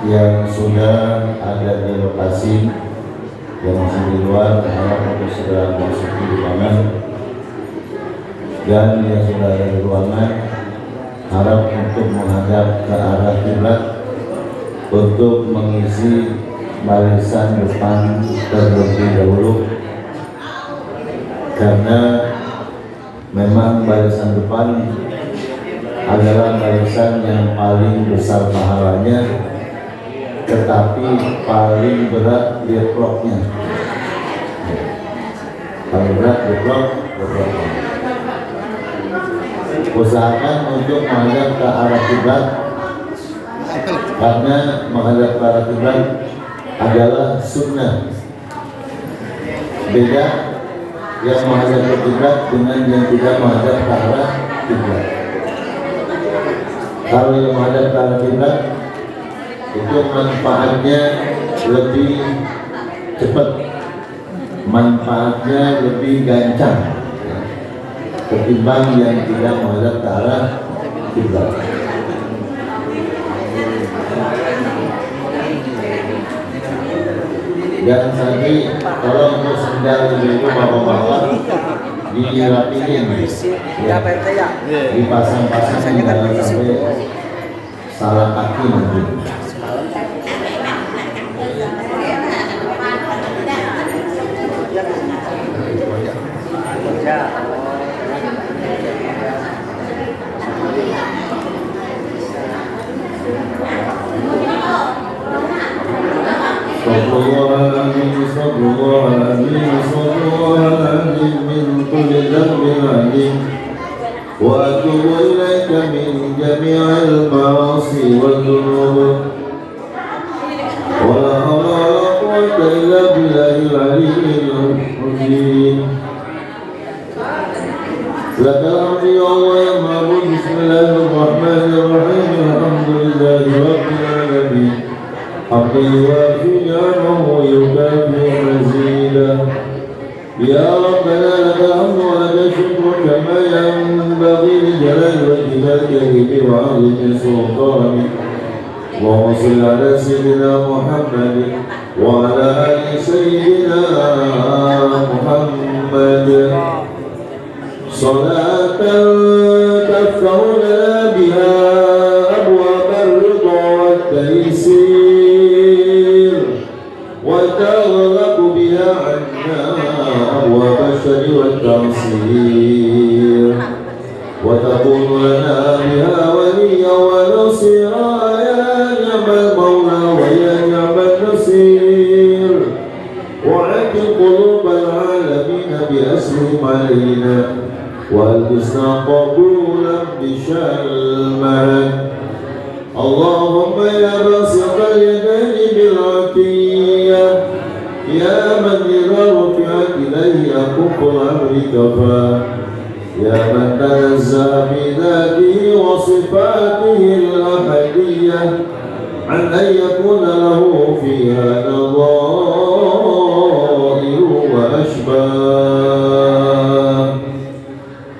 yang sudah ada di lokasi, yang masih di luar harap untuk segera masuk di ruangan, dan yang sudah ada di ruangan harap untuk menghadap ke arah kiblat untuk mengisi barisan depan terlebih dahulu, karena memang barisan depan adalah barisan yang paling besar pahalanya, tetapi paling berat deadlocknya. Paling berat deadlocknya. Usahakan untuk menghadap ke arah kiblat, karena menghadap ke arah kiblat adalah sunnah. Beda yang menghadap ke kiblat dengan yang tidak menghadap ke arah kiblat. Kalau yang menghadap ke arah kiblat itu manfaatnya lebih cepat, manfaatnya lebih gancang ketimbang yang tidak menghadap ke arah kiblat. Dan tadi kalau untuk sendal itu bapak-bapak dirapiin, ya, dipasang-pasang jangan sampai salah kaki nanti. وأتوب إليك من جميع المعاصي والذنوب ولا حول ولا قوة إلا بالله العلي العظيم. لك الحمد يا الله يا معبود. بسم الله الرحمن الرحيم. الحمد لله رب العالمين حمدا يوافي نعمه ويكافئ مزيدا. يا ربنا لك الحمد ولك الشكر كما ينبغي لجلال وجهك الكريم وعظيم سلطانك. اللهم صل على سيدنا محمد وعلى آل سيدنا محمد صلاة تفتح لنا بها أبواب الرضا والتيسير وتغلق بها عنا أبواب الشر والتعسير وتكون لنا بها وليا ونصيرا. يا نعم المولى ويا نعم النصير. وعتق قلوب العالمين بأسرهم علينا وألبسنا قبولا بشلمك. اللهم يا باسط اليدين بالعطية يا من إذا رفعت إليه أكف الأمر كفى يا من تنزه بذاته وصفاته الأحدية عن أن يكون له فيها نظائر وأشباه.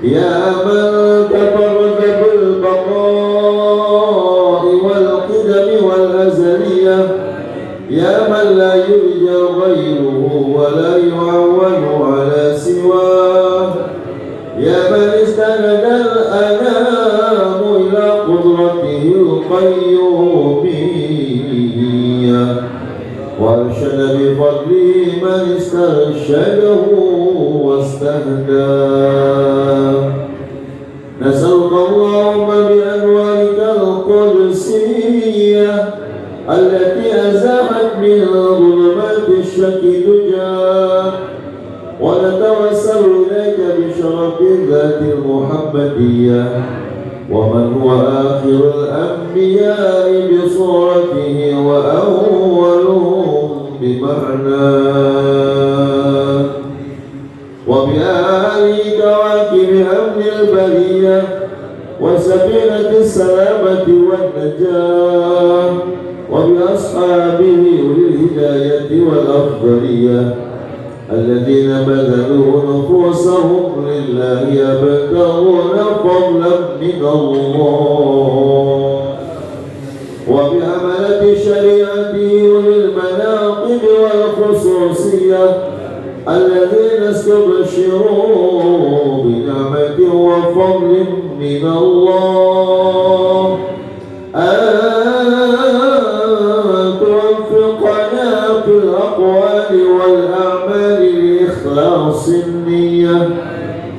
يا من تفرد بالبقاء والقدم والأزلية يا من لا يرجى غيره ولا يعول على سواه. يا من استند الأنام إلى قدرته القيومية وارشد بفضله من استرشده واستهداه. نسألك اللهم بأنوارك القدسية التي أزاحت من ظلمات الشك دجى ونتوسل إليك بشرف الذات المحمدية ومن هو آخر الأنبياء بصورته وأولهم بمعناه وبآله كواكب أمن البرية وسفينة السلامة والنجاة وبأصحابه أولي الهداية والأفضلية الذين بذلوا نفوسهم لله يبتغون فضلا من الله وبحملة شريعته وللمناقب والخصوصية الذين استبشروا بنعمة وفضل من الله توفقنا في الأقوال والأعمال لإخلاص النية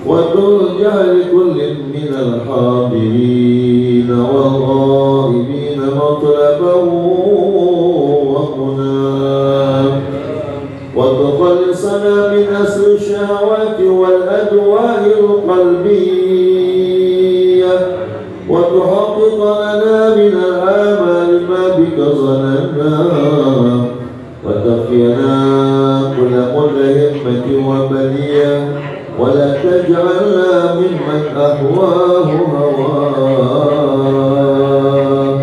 وترجع لكل من الحاضرين والغائبين مطلبه ومناه وتخلصنا من أسر الشهوات والأدواء القلبية وتحقق لنا من الآمال ما بك ظننا وتقينا كل همة وبلية ولا تجعلنا ممن أهواه هواه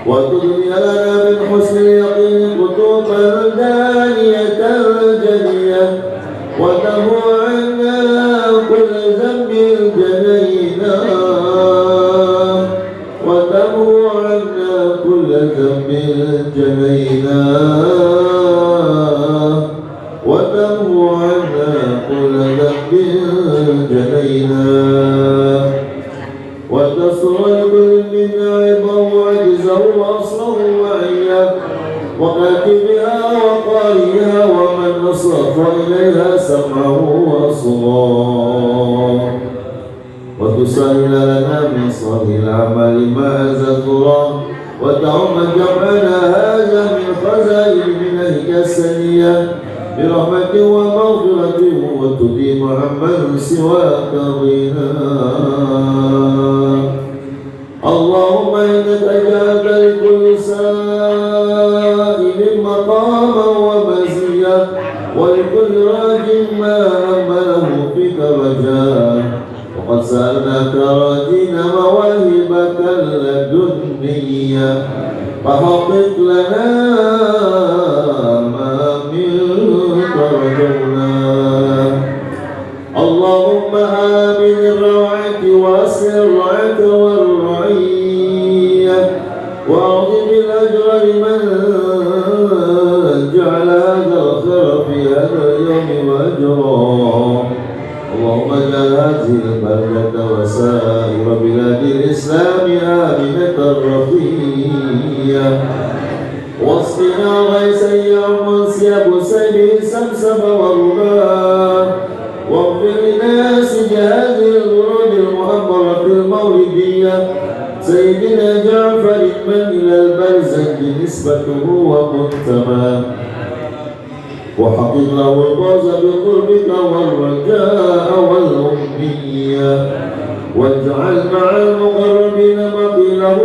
وتدني لنا من حسن اليقين قطوفا دانية جنية وتمو عنا كل ذنب جنينا وتمو عنا كل ذنب جنينا وتمو عنا كل ذنب جنينا وتصر لكل منا عيبه وعجزه واصله وعيه وكاتبها وقارئها ومن نصرف اليها سمعه وصغاه وتسهل لنا من صالح الاعمال ما ازدرا وتعم جمعنا هذا من خزائن منهج السنيه برحمة ومغفرة وتديم عمن سواك ضينا اللهم إنك جعلت لكل سائل مقاما ومزيا ولكل راج ما أمله فيك رجاء وقد سألناك راجين مواهبك اللدنية فحقق لنا ما منك رجونا اللهم آمن الروعة وأسر الرعاة والرعية وأعظم الأجر لمن جعل هذا الخير في هذا اليوم وأجرا اللهم اجعل هذه البلدة وسائر بلاد الإسلام آمنة رخية واسقنا غيثا يعم ثياب سيبه سمسم والرماه واغفر لناس جهاز الورود المحمرة المولدية سيدنا جعفر من إلى البرزخ نسبته ومنتمى وحقق له الفوز بقربك والرجاء والأمنية واجعل مع المقربين مقيله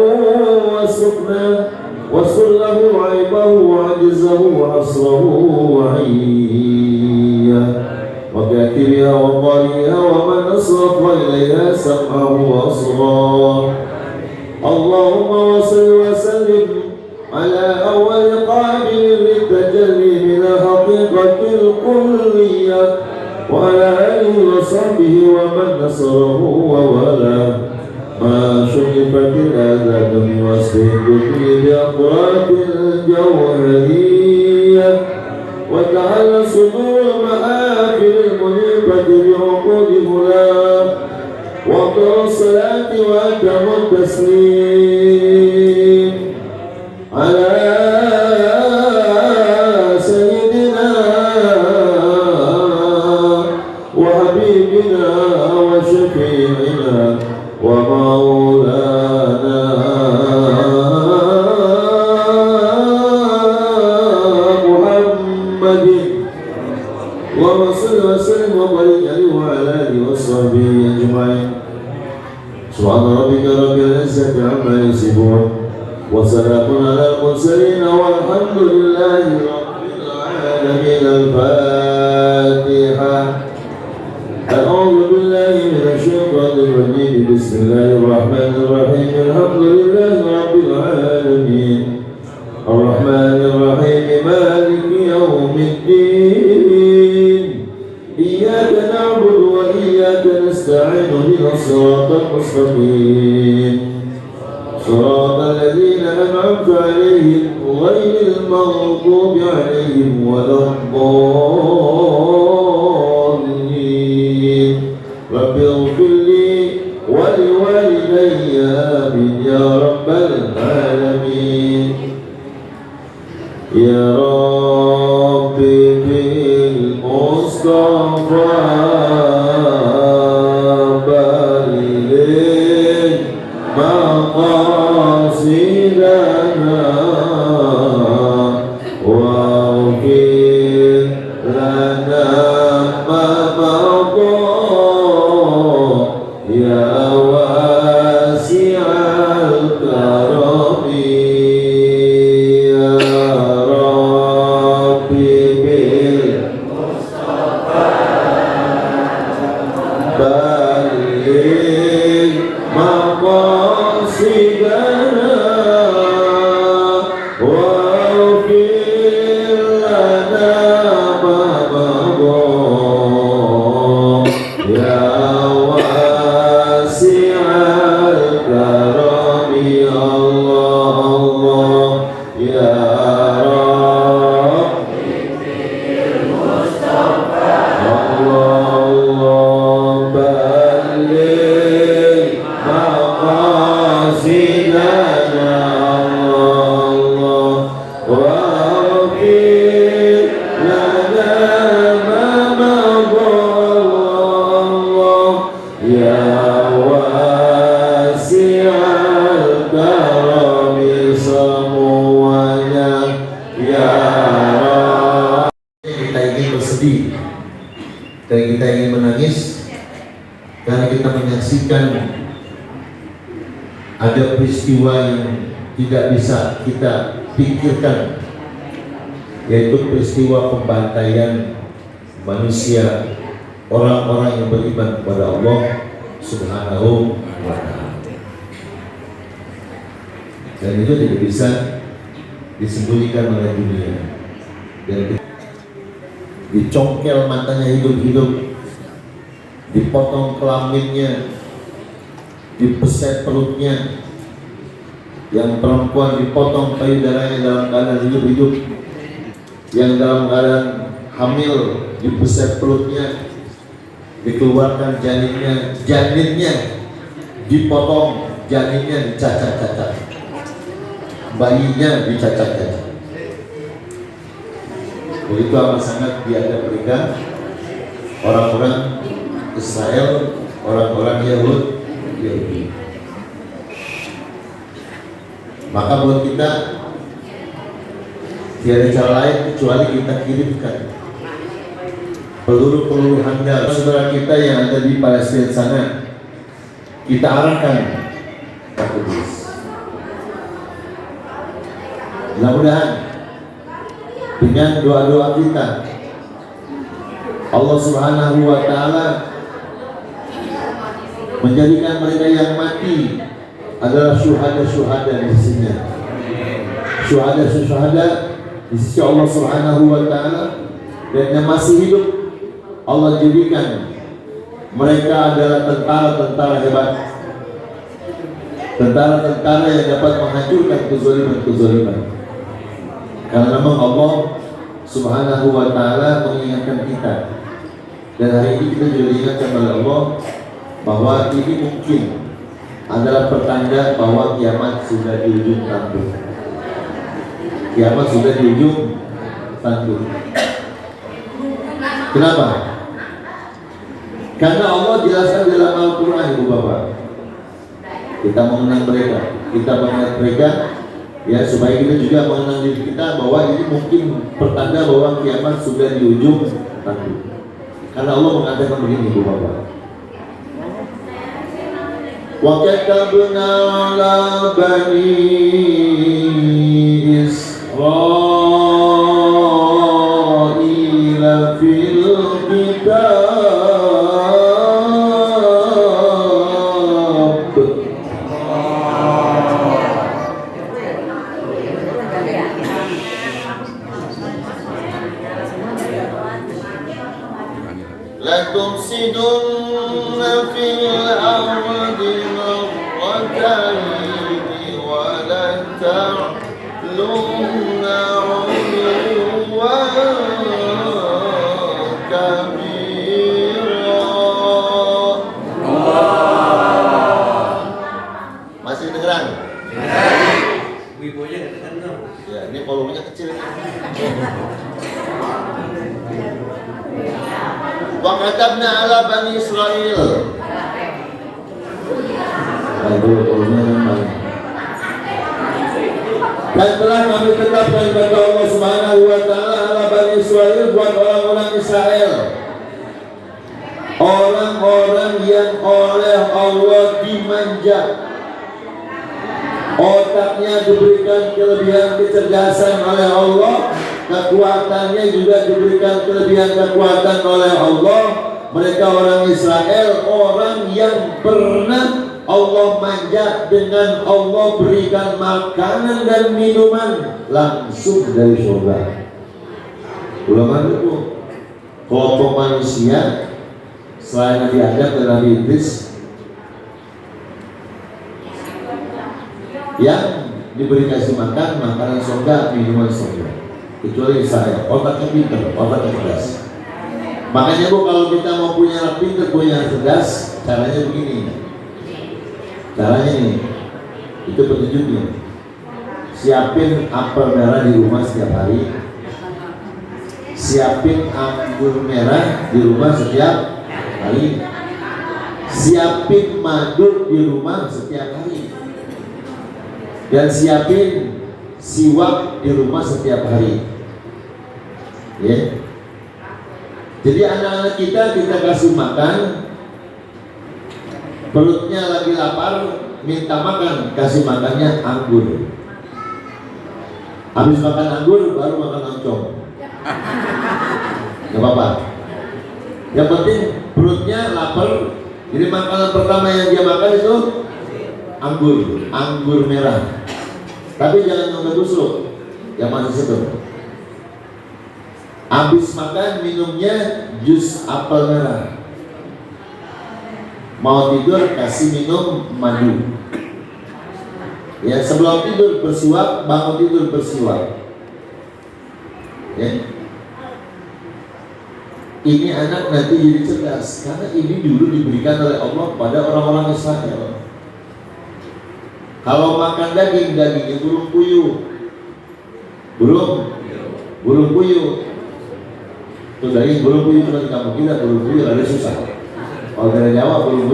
وسكنه وسر له عيبه وعجزه وعصره وعيه وكاتبها وقارئها ومن أصرف إليها سمعه وأصغاه اللهم وصل وسلم على أول قابل للتجلي من الحقيقة الكلية وعلى آله وصحبه ومن نصره وولاه ما شرفت الآذان بوصفه الدنيا بأقراط الجوهرية وتعالى صدور محافل المنيبة بعقود فلان وأفضل الصلاة وأتم التسليم على سيدنا وحبيبنا وشفيعنا ومولانا محمد اللهم صل وسلم وبارك عليه وعلى اله وصحبه اجمعين سبحان ربك رب العزه عما يصفون وسلام على المرسلين والحمد لله رب العالمين الفاتحه أعوذ بالله من الشيطان الرجيم بسم الله الرحمن الرحيم الحمد لله رب العالمين الرحمن الرحيم مالك يوم الدين إياك نعبد وإياك نستعين اهدنا الصراط المستقيم صراط الذين أنعمت المغضوب عليهم ولا الضالين رب اغفر لي ولوالدي آمين يا رب العالمين يا رب بالمصطفى بلغ مقاصدنا واغفر لنا ما مضى يا واسع الكرم يا رب بالمصطفى بلغ مقاصدنا واغفر لنا ما مضى يا واسع الكرم الله الله يا رب الله بلغ مقاصدنا الله واغفر لنا ما مضى الله يا wasi'al karami semuanya ya Rabb. Kita ingin bersedih dan kita ingin menangis karena kita menyaksikan ada peristiwa yang tidak bisa kita pikirkan, yaitu peristiwa pembantaian manusia, orang-orang yang beriman kepada Allah Subhanahu wa ta'ala. Dan itu tidak bisa disembunyikan oleh dunia. Dan dicongkel matanya hidup-hidup, dipotong kelaminnya, dipeset perutnya, yang perempuan dipotong payudaranya dalam keadaan hidup-hidup, yang dalam keadaan hamil dipeset perutnya, dikeluarkan janinnya dipotong, janinnya dicacat-cacat, bayinya dicacat-cacat. Begitu amat sangat diadab mereka orang-orang Israel, orang-orang Yahudi. Maka buat kita tiada cara lain kecuali kita kirimkan peluru-peluru handal saudara kita yang ada di Palestina sana, kita arahkan ke Kudus. Mudah-mudahan dengan doa-doa kita Allah Subhanahu wa ta'ala menjadikan mereka yang mati adalah syuhada-syuhada di sisinya, syuhada-syuhada di sisi Allah Subhanahu wa ta'ala. Dan yang masih hidup Allah jadikan mereka adalah tentara-tentara hebat, tentara-tentara yang dapat menghancurkan kezaliman-kezaliman. Karena memang Allah Subhanahu wa ta'ala mengingatkan kita, dan hari ini kita juga diingatkan oleh Allah bahwa ini mungkin adalah pertanda bahwa kiamat sudah di ujung tanduk. Kiamat sudah di ujung tanduk. Kenapa? Karena Allah jelaskan dalam Al-Quran, Ibu Bapak. Kita mengenang mereka, kita mengenang mereka, ya, supaya kita juga mengenang diri kita bahwa ini mungkin pertanda bahwa kiamat sudah di ujung tanduk. Karena Allah mengatakan begini, Ibu Bapak. Wa katabna ala bani Israila fil kitab la tufsidunna fil ardi marratayn wa la ta'lunna Wa katabna ala Bani Israel. Dan telah kami tetapkan kepada Allah Subhanahu wa taala ala Bani Israel, buat orang-orang Israel, orang-orang yang oleh Allah dimanja, otaknya diberikan kelebihan kecerdasan oleh Allah, kekuatannya juga diberikan kelebihan kekuatan oleh Allah. Mereka orang Israel, orang yang pernah Allah manja dengan Allah berikan makanan dan minuman langsung dari surga. Ulama itu kelompok manusia selain Nabi Adam dan Nabi Idris yang diberi kasih makan makanan surga, minuman surga, kecuali Israel. Otaknya pintar, otaknya cerdas. Makanya Bu, kalau kita mau punya anak pintar, punya anak cerdas, caranya begini. Caranya nih, itu petunjuknya. Siapin apel merah di rumah setiap hari. Siapin anggur merah di rumah setiap hari. Siapin madu di rumah setiap hari. Dan siapin siwak di rumah setiap hari. Ya. Jadi anak-anak kita kasih makan, perutnya lagi lapar, minta makan, kasih makannya anggur. Habis makan anggur, baru makan oncom. Gak apa-apa. Yang penting perutnya lapar. Jadi makanan pertama yang dia makan itu anggur merah. Tapi jangan nggak busuk, yang masih seger. Habis makan minumnya jus apel merah. Mau tidur kasih minum madu. Ya, sebelum tidur bersiwak, bangun tidur bersiwak. Ya. Ini anak nanti jadi cerdas karena ini dulu diberikan oleh Allah pada orang-orang Israel. Kalau makan dagingnya burung puyuh. Burung puyuh. Itu daging burung puyuh cuma di kampung kita, burung puyuh ada susah. Kalau dari Jawa puyuh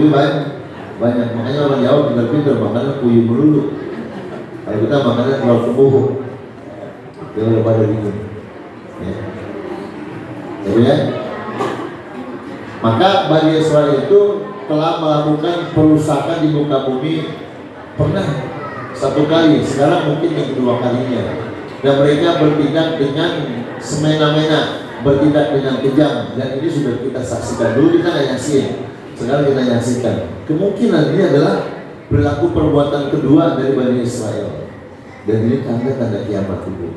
banyak, makanya orang Jawa pintar-pintar makannya puyuh melulu. Kalau kita makannya telur kebohong, jangan pada gitu. Ya. Jadi ya, maka Bani Israel itu telah melakukan perusakan di muka bumi pernah satu kali, sekarang mungkin yang kedua kalinya. Dan mereka bertindak dengan semena-mena, bertindak dengan kejam, dan ini sudah kita saksikan. Dulu kita nggak nyaksiin, sekarang kita nyaksikan. Kemungkinan ini adalah berlaku perbuatan kedua dari Bani Israel, dan ini tanda-tanda kiamat itu.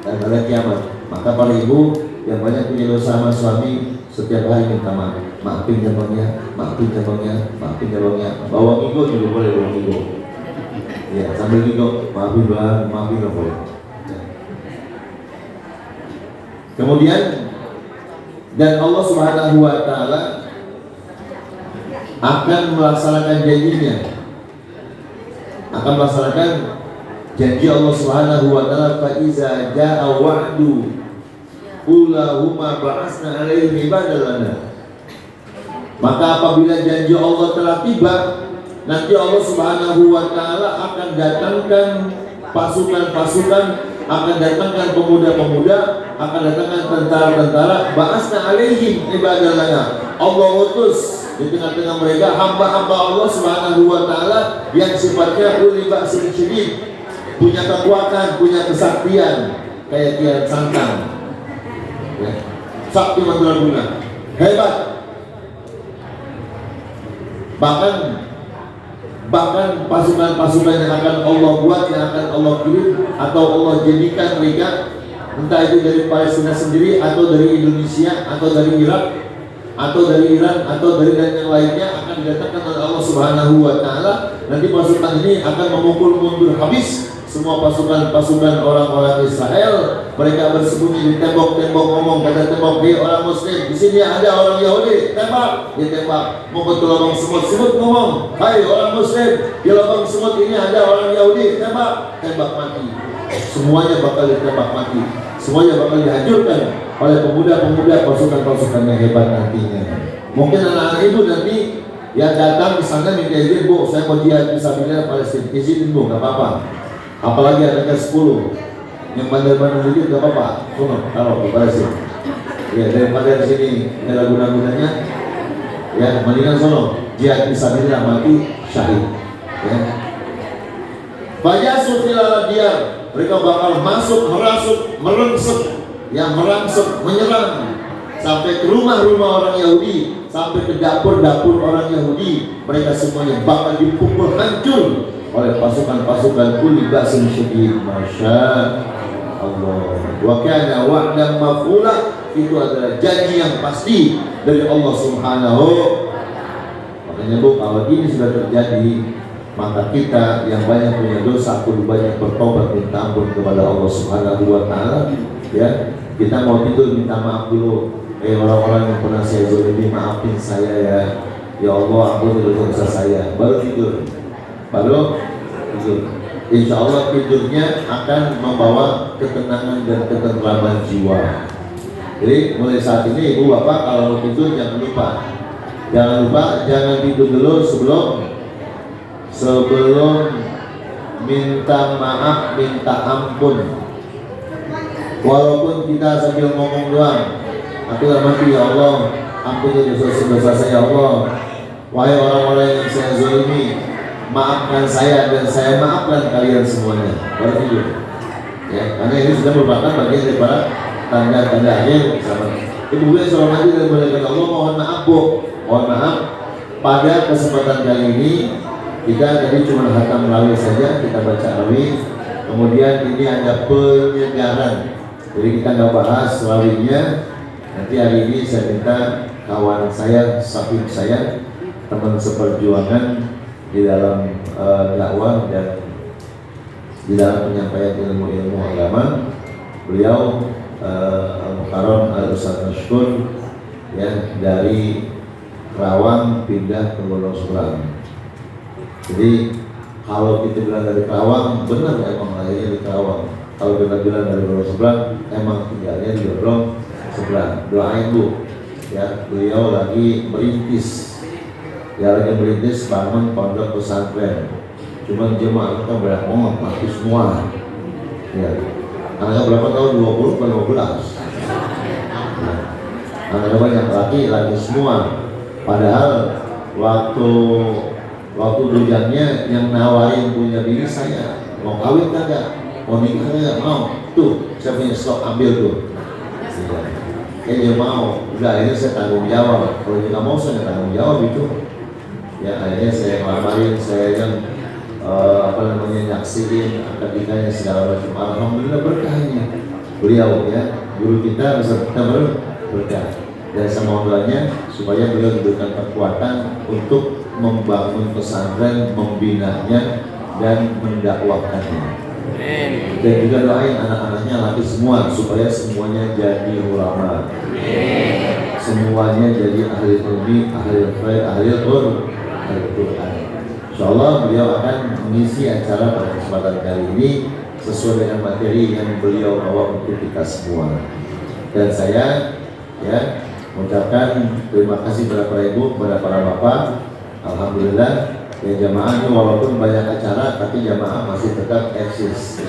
Tanda kiamat. Maka para ibu yang banyak punya dosa sama suami, setiap hari minta maaf, maafin jabangnya. Bawa minggu juga boleh, bawa minggu. Ya, sambil minggu, maafin nggak boleh. Ya. Kemudian dan Allah Subhanahu wa taala akan melaksanakan janjinya, akan melaksanakan janji Allah Subhanahu wa taala, fa iza jaa wa'du ulahuma ba'asna alaihi badalana. Maka apabila janji Allah telah tiba, nanti Allah Subhanahu wa taala akan datangkan pasukan-pasukan, akan datangkan pemuda-pemuda, akan datangkan tentara-tentara, ba'asna alaihim ibadalana. Allah utus di tengah-tengah mereka hamba-hamba Allah Subhanahu wa taala yang sifatnya uli ba'sin syadid, punya kekuatan, punya kesaktian kayak Kian Santang. Ya. Sakti mandraguna, hebat. Bahkan pasukan-pasukan yang akan Allah buat, yang akan Allah kirim atau Allah jadikan mereka, entah itu dari Palestina sendiri atau dari Indonesia atau dari Irak atau dari Iran atau dari dan yang lainnya, akan didatangkan oleh Allah Subhanahu wa taala. Nanti pasukan ini akan memukul mundur habis semua pasukan orang-orang Israel. Mereka bersembunyi di tembok-tembok, ngomong kata tembok, "Hei orang Muslim, di sini ada orang Yahudi, tembak!" Ditembak. Mau ke lubang semut ngomong, "Hai orang Muslim, di lubang semut ini ada orang Yahudi, tembak!" Tembak mati. semuanya bakal ditembak mati, semuanya bakal dihancurkan oleh pemuda-pemuda pasukan-pasukan yang hebat nantinya. Mungkin anak-anak ibu nanti yang datang di sana minta izin, Bu, saya mau jihad fisabilillah Palestina, izinin Bu, nggak apa-apa. Apalagi anaknya 10 yang bandar-bandar dikit nggak apa-apa, taruh di Palestina. Ya daripada di sini ada guna-gunanya, ya mendingan sono jihad fisabilillah mati syahid. Ya. Fajasu filal diyar, mereka bakal masuk, merasuk, merangsek, menyerang sampai ke rumah-rumah orang Yahudi, sampai ke dapur-dapur orang Yahudi. Mereka semuanya bakal dipukul hancur oleh pasukan-pasukan kuli ba'sin syadid. Masya Allah. Wa kana wa'dan maf'ula, itu adalah janji yang pasti dari Allah Subhanahu. Makanya Bu, kalau ini sudah terjadi, maka kita yang banyak punya dosa perlu banyak bertobat minta ampun kepada Allah Subhanahu wa taala. Ya, kita mau tidur minta maaf dulu. Orang-orang yang pernah saya zalimi, maafin saya ya. Ya Allah, ampuni dosa saya. Baru tidur. Insya Allah tidurnya akan membawa ketenangan dan ketentraman jiwa. Jadi mulai saat ini ibu bapak kalau mau tidur jangan lupa jangan tidur dulu sebelum minta maaf, minta ampun. Walaupun kita sambil ngomong doang, aku mati ya Allah, ampuni dosa-dosa saya ya Allah. Wahai orang-orang yang saya zalimi, maafkan saya dan saya maafkan kalian semuanya. Baru tidur. Ya, karena ini sudah merupakan bagian daripada tanda-tanda akhir zaman. Ibu yang sholat mati dan berkata Allah, mohon maaf Bu, mohon maaf. Pada kesempatan kali ini kita tadi cuma hatam rawi saja, kita baca rawi. Kemudian ini ada penyegaran, jadi kita nggak bahas rawinya. Nanti hari ini saya minta kawan saya, sahib saya, teman seperjuangan di dalam dakwah dan di dalam penyampaian ilmu-ilmu agama, beliau Al-Mukarram Al-Ustaz Mashkur ya, dari Kerawang pindah ke Gunung Seberang. Jadi kalau kita bilang dari Kerawang, benar emang lahirnya di Kerawang. Kalau kita bilang dari Gunung Seberang, emang tinggalnya di Gunung Seberang. Doain Bu, ya beliau lagi merintis, bangun pondok pesantren. Cuman jemaah kita banyak banget, mati semua. Ya, anaknya berapa tahun? 20 atau 15? Nah, anaknya banyak laki semua. Padahal waktu dujangnya yang nawarin punya diri saya, mau kawin kagak, mau nikah kagak, mau. Tuh, saya punya stok, ambil tuh. Dia mau, udah akhirnya saya tanggung jawab. Kalau dia nggak mau, saya nggak tanggung jawab itu. Ya akhirnya saya ngelamarin, saya yang nyaksiin akadikanya segala macam. Alhamdulillah berkahnya. Beliau ya, guru kita beserta kita berkah. Dan sama doanya supaya beliau diberikan kekuatan untuk membangun pesantren, membinanya dan mendakwahkannya. Dan juga doain anak-anaknya laki semua supaya semuanya jadi ulama, semuanya jadi ahli ilmi, ahli khair, ahli Al-Quran. Insyaallah beliau akan mengisi acara pada kesempatan kali ini sesuai dengan materi yang beliau bawa untuk kita semua. Dan saya ya mengucapkan terima kasih kepada para ibu, kepada para bapak. Alhamdulillah ya, jamaah ini walaupun banyak acara tapi jamaah masih tetap eksis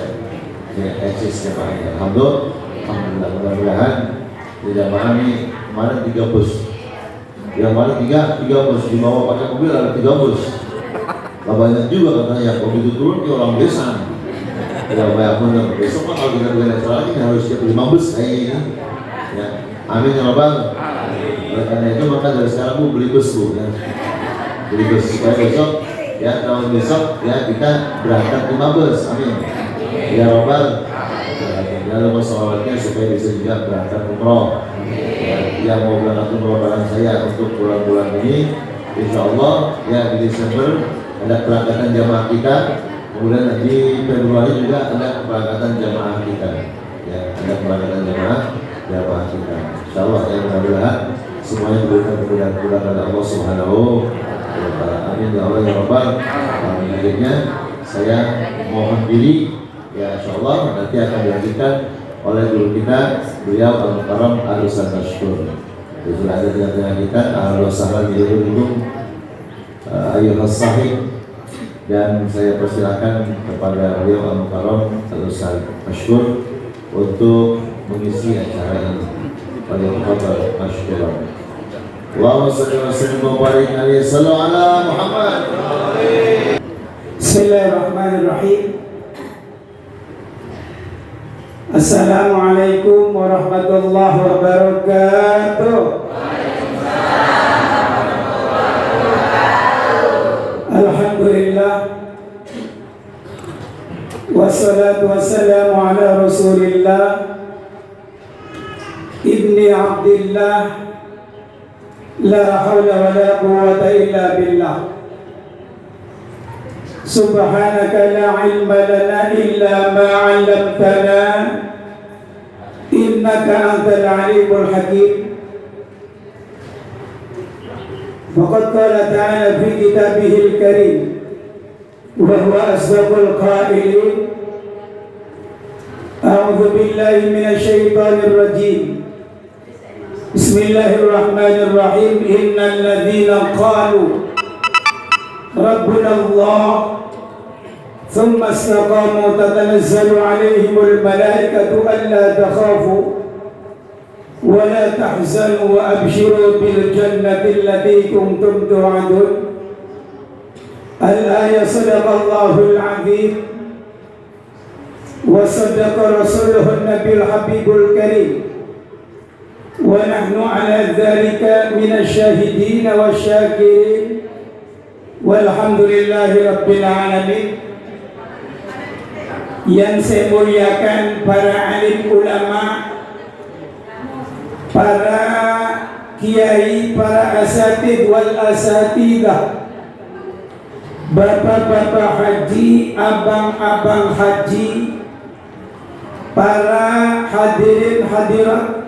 ya, eksis jamaahnya. Alhamdulillah, mudah-mudahan di jamaah ini kemarin 3 bus, yang mana 3 bus dibawa pakai mobil, ada 3 bus. Gak banyak juga katanya, kalau begitu turun ke orang desa. Tidak banyak benar. Besok kan kalau kita bikin acara lagi harus siap 5 bus kayak ini. Ya, amin ya Rabbal. Oleh karena itu maka dari sekarang Bu beli bus Bu ya. Beli bus supaya besok ya, tahun besok ya kita berangkat 5 bus. Amin. Ya Rabbal. Jangan lupa sholawatnya supaya bisa juga berangkat umroh. Yang mau berangkat umroh barang saya untuk bulan-bulan ini, insya Allah ya di Desember ada keberangkatan jamaah kita. Kemudian di Februari juga ada keberangkatan jamaah kita. Ya, ada keberangkatan jamaah kita. Insya Allah ya, mudah-mudahan semuanya diberikan kemudahan oleh Allah Subhanahu wa Ta'ala. Amin ya Allah ya Rabbal. Akhirnya saya mohon diri ya. insyaallah nanti akan dilanjutkan oleh guru kita beliau Al-Mukarram Al-Ustaz Mashkur. Sudah ada di tengah kita Al-Ustaz Dirudum Ayuhas Sahih, dan saya persilakan kepada beliau Al-Mukarram Al-Ustaz Mashkur untuk mengisi acara ini. Waalaikumsalam Mashkur. Allahumma shalli wa sallim wa barik alaihi sallu ala Muhammad. Bismillahirrahmanirrahim. Assalamualaikum warahmatullahi wabarakatuh. Alhamdulillah, wassalatu wassalamu ala Rasulillah ibni Abdillah, la hawla wa la quwwata illa billah. Subhanaka la ilma lana illa ma 'allamtana innaka antal alimul hakim. Faqad qala ta'ala fi kitabihil karim wa huwa asdaqul qailin. A'udzu billahi minasy syaithanir rajim. Bismillahirrahmanirrahim. Innal ladzina qalu Rabbuna Allah thumma istaqamu tatanazzalu alaihimul malaikatu alla takhafu wa la tahzanu wa abshiru bil jannati allati kuntum tu'adun. Al-ayah. Sadaqallahul azim wa sadaqa rasuluhun nabiyul habibul karim wa nahnu ala dhalika minasy syahidin wasyakirin walhamdulillahi rabbil alamin. Yang saya muliakan para alim ulama, para kiai, para asatid wal asatidah, bapak-bapak haji, abang-abang haji, para hadirin hadirat,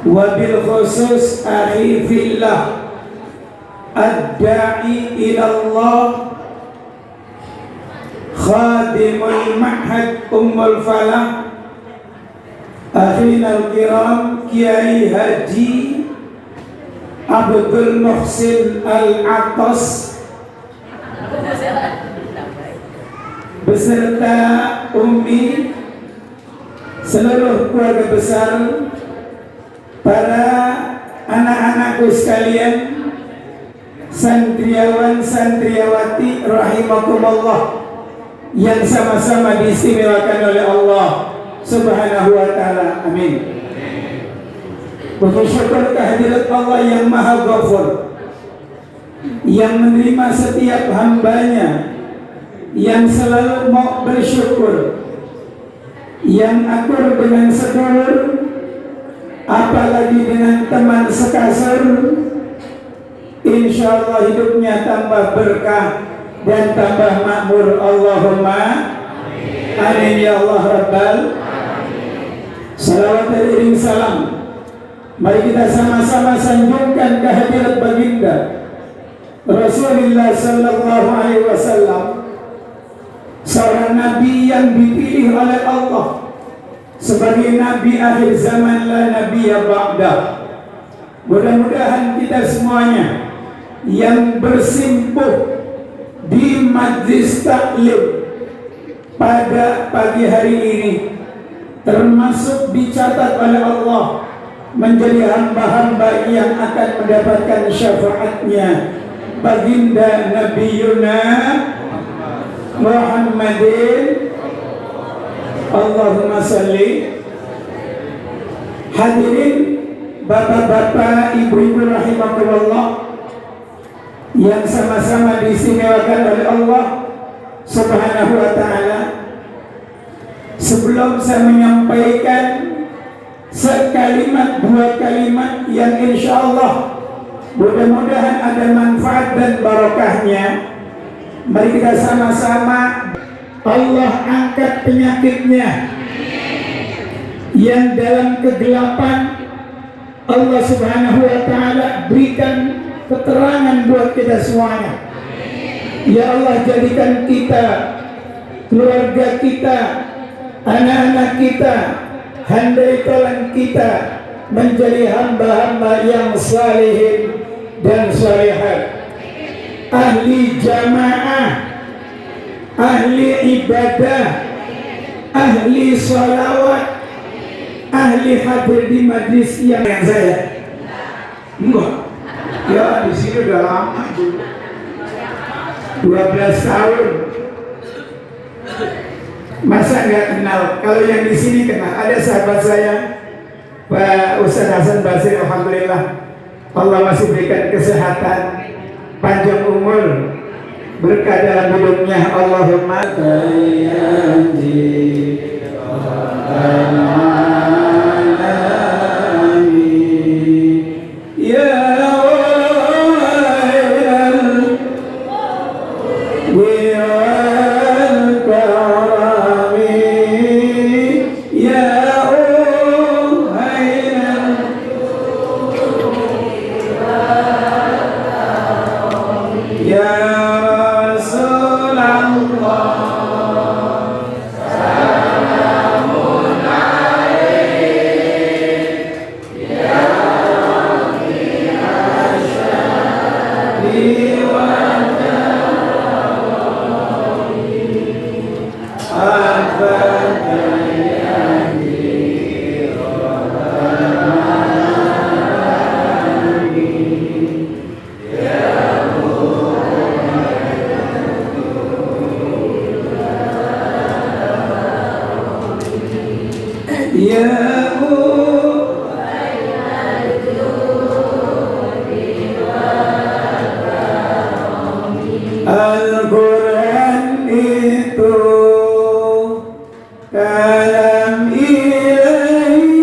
wabil khusus akhi fillah ad-da'i ilallah khadimul ma'had Ummul Falah, akhina al-kiram Kiai Haji Abdul Muhsin Al-Atas beserta Umi, seluruh keluarga besar, para anak-anakku sekalian, santriawan santriawati rahimakumullah, yang sama-sama diistimewakan oleh Allah Subhanahu wa ta'ala. Amin. Bersyukur kehadirat Allah yang Maha Ghafur, yang menerima setiap hambanya, yang selalu mau bersyukur, yang akur dengan sedulur, apalagi dengan teman sekasur. Insyaallah hidupnya tambah berkah dan tambah makmur. Allahumma amin ya Allah Rabbal. Salawat dan iring salam mari kita sama-sama sanjungkan kehadirat baginda Rasulullah sallallahu alaihi wasallam, seorang nabi yang dipilih oleh Allah sebagai nabi akhir zaman, la nabiyya ba'dah. Mudah-mudahan kita semuanya yang bersimpuh di majlis taklim pada pagi hari ini termasuk dicatat oleh Allah menjadi hamba-hamba yang akan mendapatkan syafaatnya baginda Nabiyuna Muhammadin. Allahumma salli. Hadirin bapak-bapak, ibu-ibu rahimakumullah, yang sama-sama diistimewakan oleh Allah Subhanahu wa ta'ala. Sebelum saya menyampaikan sekalimat dua kalimat yang insya Allah mudah-mudahan ada manfaat dan barokahnya, mari kita sama-sama Allah angkat penyakitnya yang dalam kegelapan. Allah Subhanahu wa ta'ala berikan keterangan buat kita semuanya. Ya Allah, jadikan kita keluarga kita, anak-anak kita, handai tolan kita menjadi hamba-hamba yang salihin dan salihat, ahli jamaah, ahli ibadah, ahli salawat, ahli hadir di majlis yang saya. Enggak. Ya di sini udah lama dulu. 12 tahun. Masa nggak kenal? Kalau yang di sini kenal. Ada sahabat saya, Pak Ustaz Hasan Basir, alhamdulillah Allah masih berikan kesehatan, panjang umur, berkah dalam hidupnya. Allahumma Al-Quran itu kalam ilahi,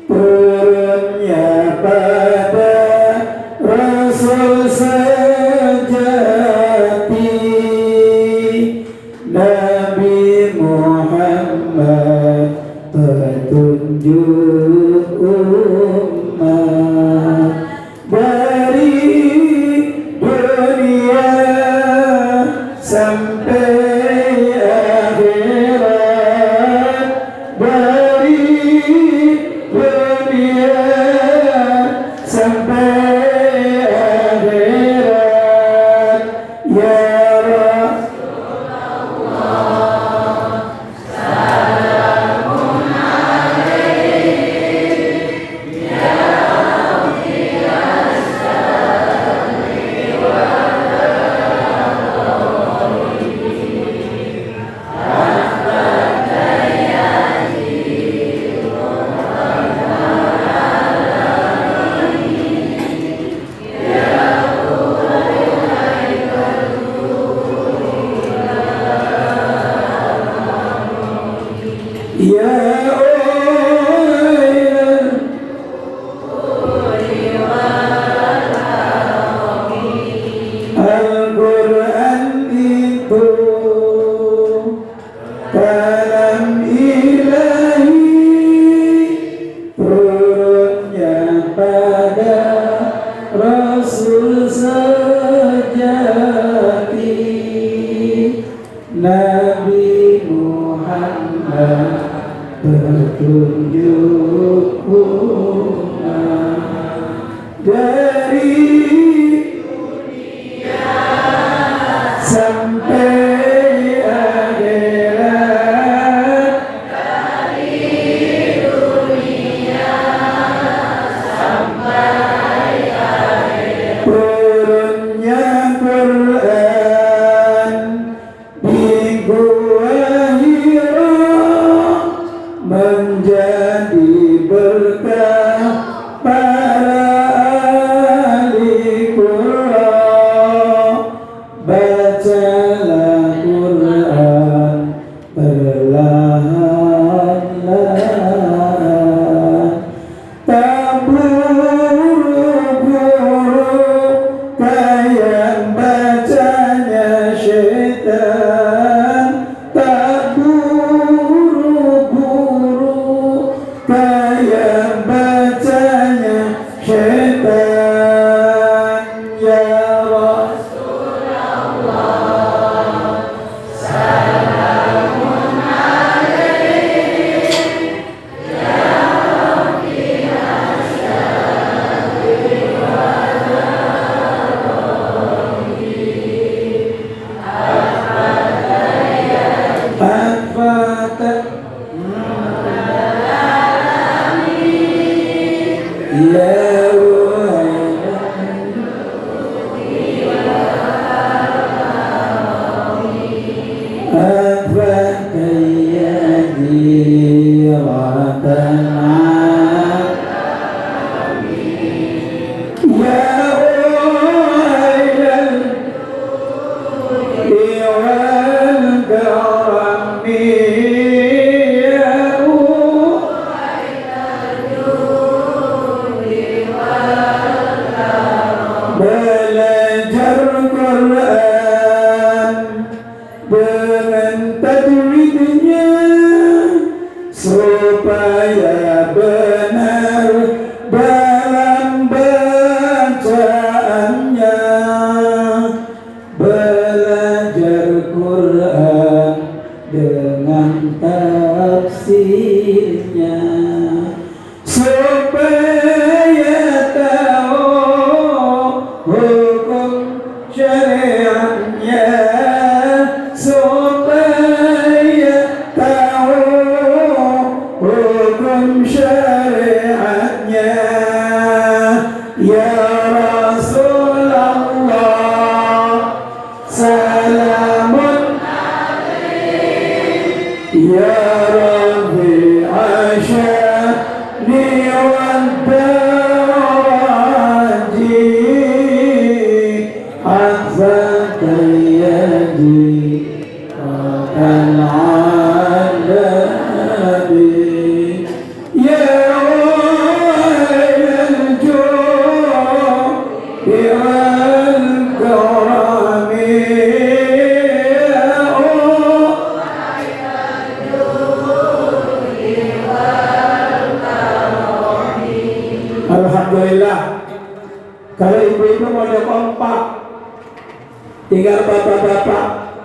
turunnya pada Rasul sejati, Nabi Muhammad petunjuk umat. Dari dunia sampai akhirat, dari dunia sampai akhirat, ya Al-Quran itu kalam ilahi, turunnya pada Rasul sejati, Nabi Muhammad petunjuk umat. Dari sampai akhirat, dari dunia sampai akhirat, turunnya Quran di Gua Hira menjadi berkah para ahli Quran. Bacalah Quran perlahan-lahan, tak buru-buru kayak bacanya syaitan, tak buru-buru Alhamdulillah. Kalau ibu-ibu mau kompak, tinggal bapak-bapak.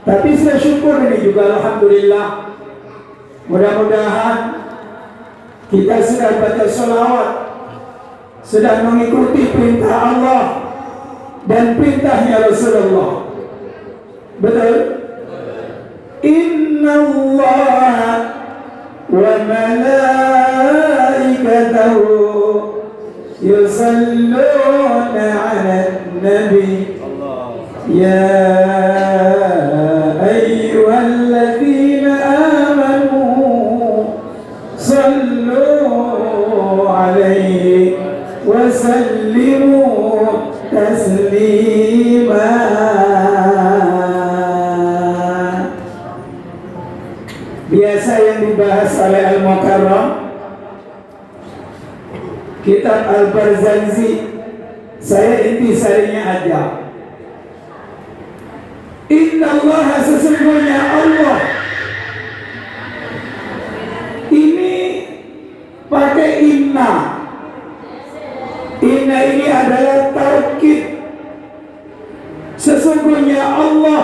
Tapi saya syukur ini juga alhamdulillah. Mudah-mudahan kita sudah baca sholawat, sudah mengikuti perintah Allah dan perintahnya Rasulullah. Betul? Inna Allah wa malaikatahu yusalluna ala nabi ya ayyuhalladzina amanu sallu alaihi wa sallimu taslima. Biasa yang dibahas oleh Al-Mukarram Kitab Al-Barzanji, saya intisarinya aja. Inna Allah, sesungguhnya Allah. Ini pakai inna. Inna ini adalah taukid. Sesungguhnya Allah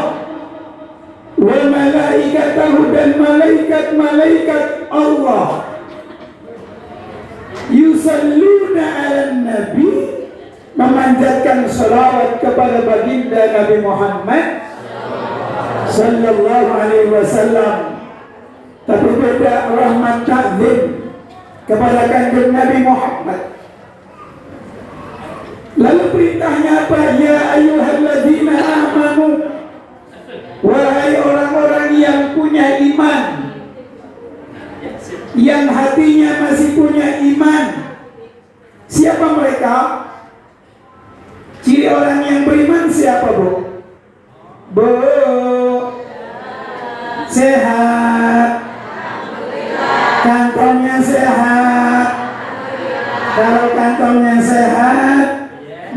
wa malaikatahu, dan malaikat-malaikat Allah yusalluna ala nabi, memanjatkan salawat kepada baginda Nabi Muhammad sallallahu alaihi wasallam. Tapi beda rahmat ta'zim kepada kanjeng Nabi Muhammad. Lalu perintahnya apa? Ya ayyuhalladzina amanu, wahai orang-orang yang punya iman, yang hatinya masih punya iman. Siapa mereka? Ciri orang yang beriman siapa, Bu? Bu, sehat, kantongnya sehat. Kalau kantongnya sehat,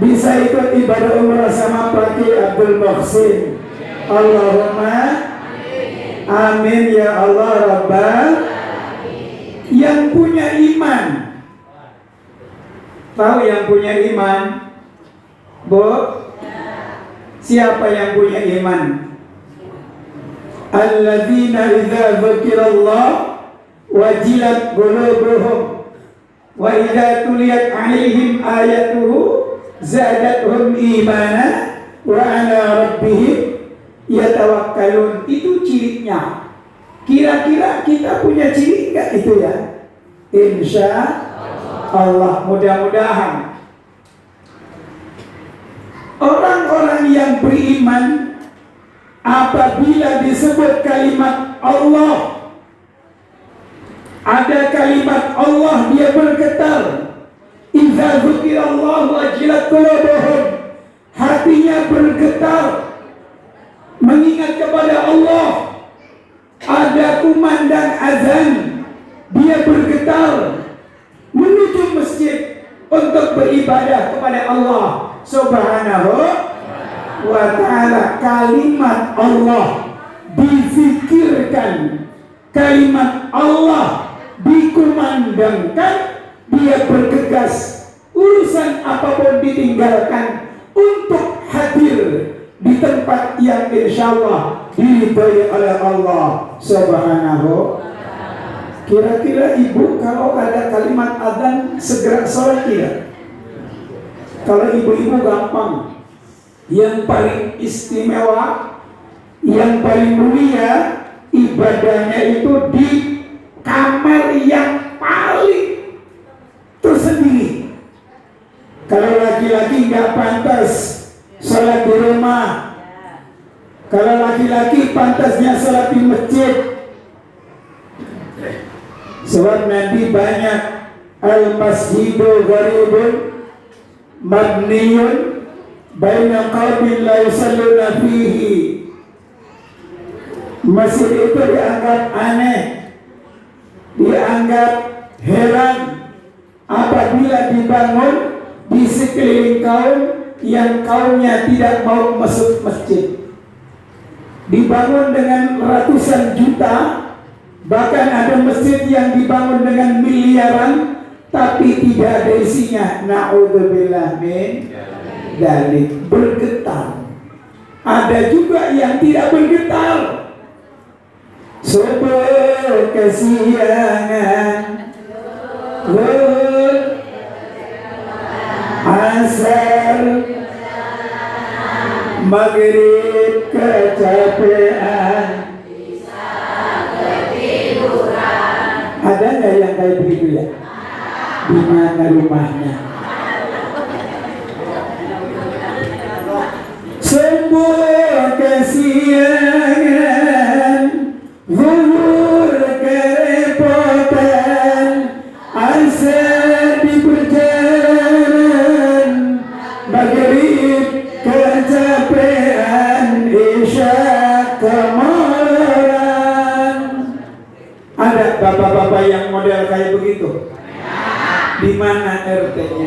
bisa ikut ibadah umrah sama Pak Abdul Muhsin. Allahumma amin ya Allah Rabbal. Yang punya iman, tahu yang punya iman, Bu? Siapa yang punya iman? Alladzina idza dzukirallah wajilat qulubuhum wa idza tuliyat alaihim ayatuhu zadatuhum imana wa ala rabbihim yatawakkalun. Itu cirinya. Kira-kira kita punya ciri enggak itu ya? Insya Allah. Mudah-mudahan orang-orang yang beriman apabila disebut kalimat Allah, ada kalimat Allah, dia bergetar. Idza dzukirallahu wajilat qulubuhum, hatinya bergetar mengingat kepada Allah. Ada kumandang azan, dia bergetar menuju masjid untuk beribadah kepada Allah Subhanahu wa ta'ala. Kalimat Allah dizikirkan, kalimat Allah dikumandangkan, dia bergegas urusan apapun ditinggalkan untuk hadir di tempat yang insyaallah diridhoi oleh Allah Subhanahu. Kira-kira ibu kalau ada kalimat adzan segera sholat tidak? Kalau ibu-ibu gampang. Yang paling istimewa, yang paling mulia ibadahnya itu di kamar yang paling tersendiri. Kalau laki-laki nggak pantas sholat di rumah. Kalau laki-laki pantasnya sholat di masjid. Sebab nanti banyak al-masjidu gharibun mabniyun baina qaumin la yusalluna fihi. Masjid itu dianggap aneh, dianggap heran apabila dibangun di sekeliling kaum yang kaumnya tidak mau masuk masjid. Dibangun dengan ratusan juta, bahkan ada masjid yang dibangun dengan miliaran tapi tidak ada isinya. Na'udzubillah min dzalik. Bergetar. Ada juga yang tidak bergetar. Subuh kesiangan, zuhur, asar, maghrib kecapean. Ada nggak yang kayak begitu ya? Di mana rumahnya? Subuh kesiangan, zuhur kerepotan, asar di perjalanan, maghrib kecapean, isya kemarin. Ada bapak-bapak yang model kayak begitu? Di mana RT-nya?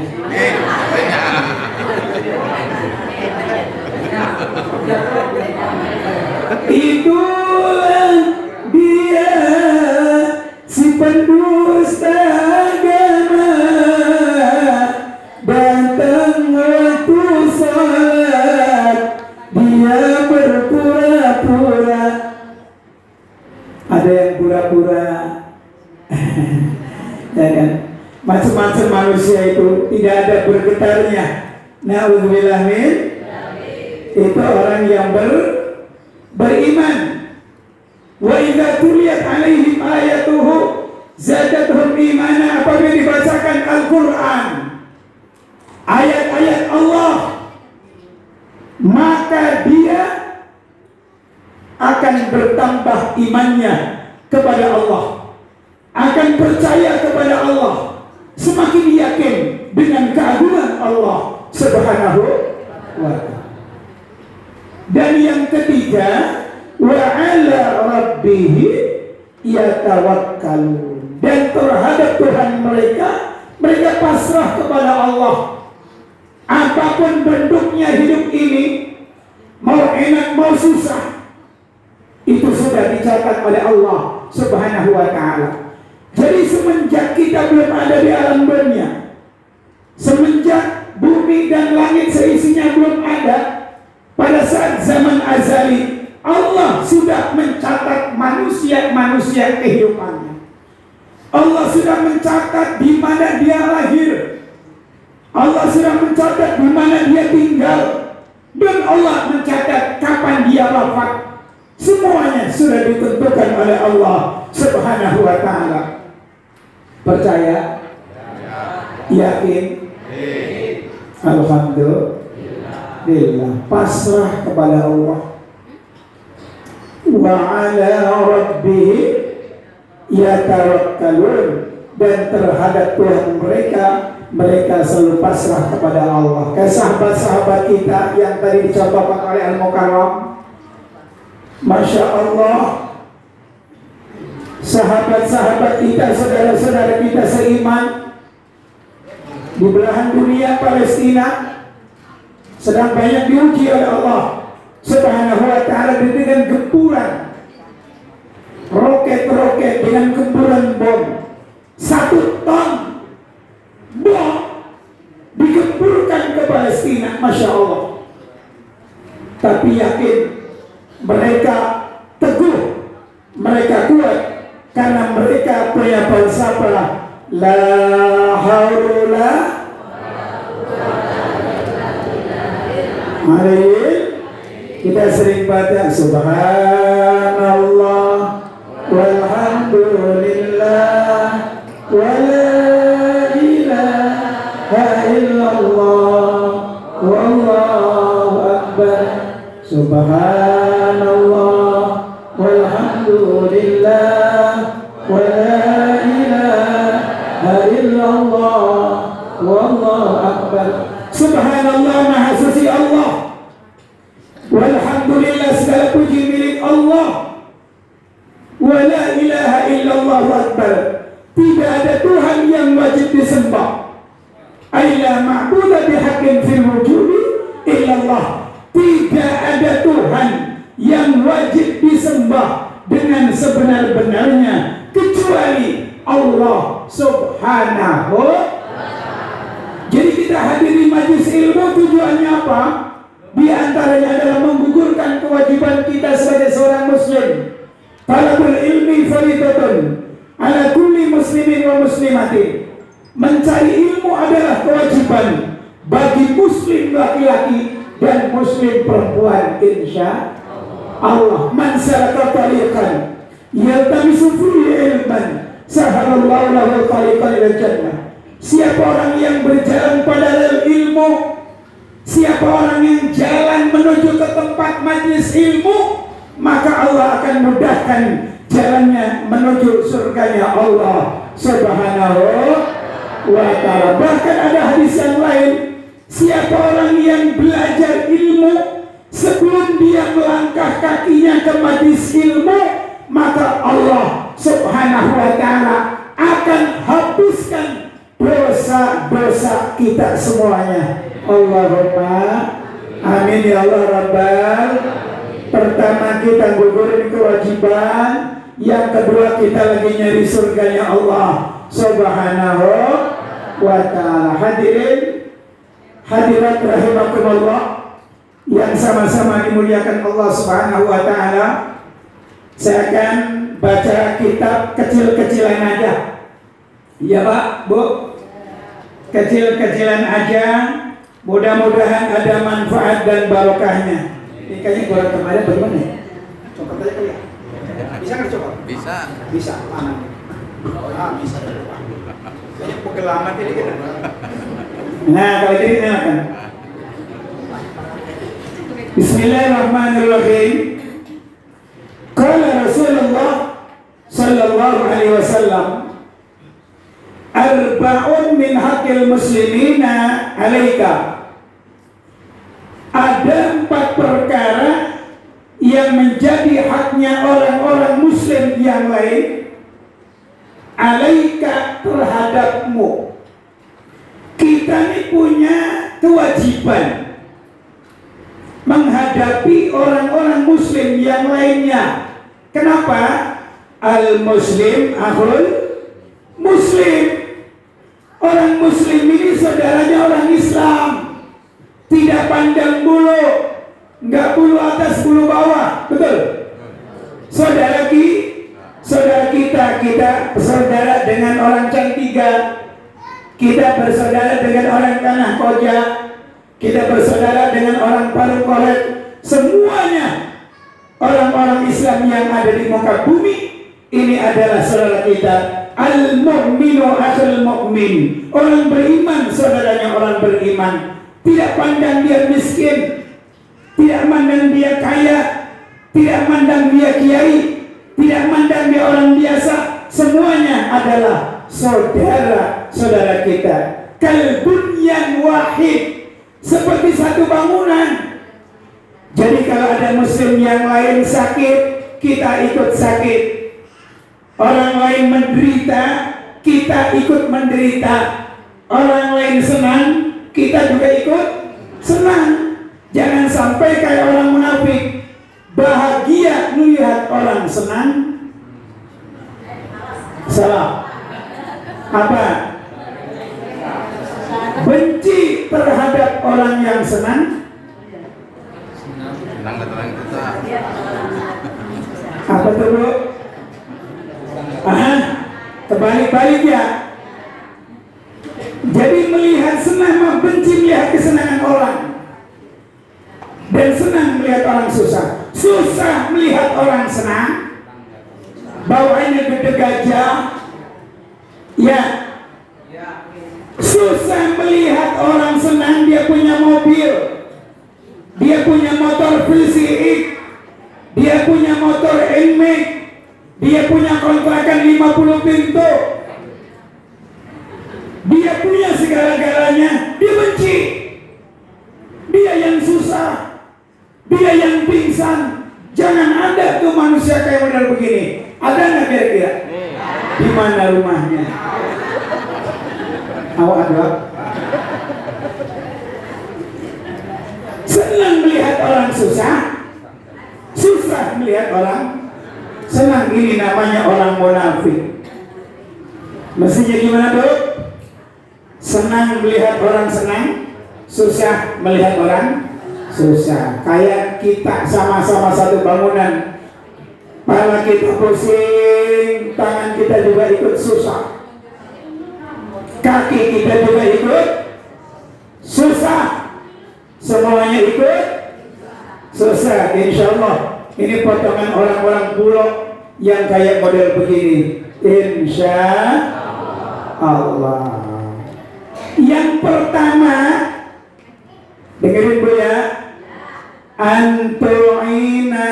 Itulah dia si pendusta agama, datang waktu salat dia berpura-pura. Ada yang pura-pura. Ya kan? Macam-macam manusia itu tidak ada bergetarnya. Na'udzubillah min. Itu orang yang beriman. Wa idza tuliyat alaihim ayatuhu zadatuhum imana. Apabila dibacakan Al-Quran, ayat-ayat Allah, maka dia akan bertambah imannya kepada Allah, akan percaya kepada Allah, semakin yakin dengan keagungan Allah Subhanahu wa ta'ala. Dan yang ketiga, wa 'ala rabbih yatawakkalun. Dan terhadap Tuhan mereka pasrah kepada Allah. Apapun bentuknya hidup ini, mau enak mau susah, itu sudah dicatat oleh Allah Subhanahu wa ta'ala. Jadi semenjak kita belum ada di alam dunia, semenjak bumi dan langit seisinya belum ada, pada saat zaman azali, Allah sudah mencatat manusia kehidupannya. Allah sudah mencatat di mana dia lahir. Allah sudah mencatat di mana dia tinggal. Dan Allah mencatat kapan dia wafat. Semuanya sudah ditentukan oleh Allah Subhanahu wa ta'ala. Percaya? Yakin? Alhamdulillah. Pasrah kepada Allah. Wa ala rabbihim yatawakkalun, dan terhadap Tuhan mereka selalu pasrah kepada Allah. Kayak sahabat-sahabat kita yang tadi dicontohkan oleh Al-Mukarram, Masya Allah, sahabat-sahabat kita, saudara-saudara kita seiman di belahan dunia Palestina sedang banyak diuji oleh Allah Subhanahu wa ta'ala dengan gempuran roket-roket, dengan gempuran bom. 1 ton bom digempurkan ke Palestina, Masya Allah. Tapi yakin, mereka teguh, mereka kuat, karena mereka punya falsafah la haula kita sering baca subhanallah walhamdulillah wa la ilaha illallah wallahu akbar. Subhanallah walhamdulillah wa la ilaha illallah wallahu akbar. Subhanallah, maha suci Allah. Walhamdulillah, segala puji milik Allah. Wa la ilaha illallah akbar. Tidak ada Tuhan yang wajib disembah. Aila ma'budu bihaqqin fil wujudi illallah. Tidak ada Tuhan yang wajib disembah dengan sebenar-benarnya kecuali Allah Subhanahu. Jadi kita hadiri majelis ilmu tujuannya apa? Di antaranya adalah menggugurkan kewajiban kita sebagai seorang muslim. Talabul ilmi fardhatun ala kulli muslimin wa muslimatin. Mencari ilmu adalah kewajiban bagi muslim laki-laki dan muslim perempuan, insya Allah. Man salaka tariqan yaltamisu fihi ilman sahalallahu lahu tariqan ila jannah. Siapa orang yang berjalan pada ilmu, siapa orang yang jalan menuju ke tempat majelis ilmu, maka Allah akan mudahkan jalannya menuju surganya Allah Subhanahu wa ta'ala. Bahkan ada hadis yang lain, siapa orang yang belajar ilmu sebelum dia melangkah kakinya ke majelis ilmu, maka Allah Subhanahu wa ta'ala akan hapuskan dosa-dosa kita semuanya. Allahumma amin ya Allah Rabbal. Pertama, kita gugurin kewajiban. Yang kedua, kita lagi nyari surganya Allah Subhanahu wa ta'ala. Hadirin hadirat rahimakumullah yang sama-sama dimuliakan Allah Subhanahu wa ta'ala, saya akan baca kitab kecil-kecilan aja. Ya Pak, Bu, kecil-kecilan aja, mudah-mudahan ada manfaat dan barokahnya. Ini kayaknya goreng kemarin bagaimana ya? Coklat aja kali ya? Bisa nggak coklat? Bisa. Bisa, mana? Bisa. Kayaknya pegelaman ini kan. Nah, kalau ini silakan. Bismillahirrahmanirrahim. Qala Rasulullah sallallahu alaihi wasallam, arba'un min haqqil muslimina alaika. Ada 4 perkara yang menjadi haknya orang-orang muslim yang lain, alaika, terhadapmu. Kita ini punya kewajiban menghadapi orang-orang muslim yang lainnya. Kenapa? Al-muslim akhul muslim. Orang muslim ini saudaranya orang Islam. Tidak pandang bulu, enggak bulu atas bulu bawah, betul? Saudara kita bersaudara dengan orang Cantiga, kita bersaudara dengan orang Tanah Koja, kita bersaudara dengan orang Palu Koret. Semuanya orang-orang Islam yang ada di muka bumi ini adalah saudara kita. Al-mu'minu akhul mu'min. Orang beriman saudaranya orang beriman. Tidak pandang dia miskin, tidak pandang dia kaya, tidak pandang dia kiai, tidak pandang dia orang biasa. Semuanya adalah saudara-saudara kita. Kal bunyan wahid, seperti satu bangunan. Jadi kalau ada muslim yang lain sakit, kita ikut sakit. Orang lain menderita, kita ikut menderita. Orang lain senang, kita juga ikut senang. Jangan sampai kayak orang munafik, bahagia melihat orang senang. Salah. Apa? Benci terhadap orang yang senang. Apa tuh, Bu? Terbalik-balik ya. Jadi melihat senang, benci melihat kesenangan orang, dan senang melihat orang susah. Susah melihat orang senang, bawaannya gede gajah. Ya. Susah melihat orang senang, dia punya mobil, dia punya motor VCX, dia punya motor NMAX, dia punya kontrakan 50 pintu, dia punya segala-galanya. Dia benci. Dia yang susah, dia yang pingsan. Jangan ada tuh manusia kayak model begini. Ada nggak kira-kira? Di mana rumahnya? Awak ada? Senang melihat orang susah, susah melihat orang senang. Ini namanya orang munafik. Mestinya gimana, Bu? Senang melihat orang senang, susah melihat orang susah. Kayak kita sama-sama satu bangunan, kepala kita pusing, tangan kita juga ikut susah, kaki kita juga ikut susah, semuanya ikut susah. Insya Allah ini potongan orang-orang Bulog yang kayak model begini. Insya Allah. Yang pertama, dengerin Bu ya, antu'ina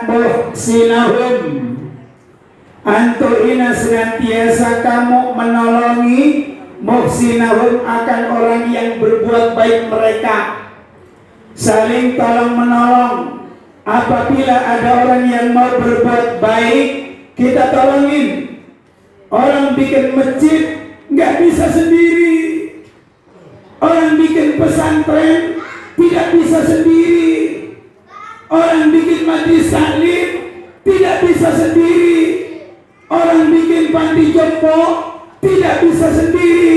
muhsinahum. Antu'ina senantiasa kamu menolongi muhsinahum akan orang yang berbuat baik mereka. Saling tolong menolong. Apabila ada orang yang mau berbuat baik, kita tolongin. Orang bikin masjid nggak bisa sendiri. Orang bikin pesantren tidak bisa sendiri. Orang bikin majlis taklim tidak bisa sendiri. Orang bikin panti jompo tidak bisa sendiri.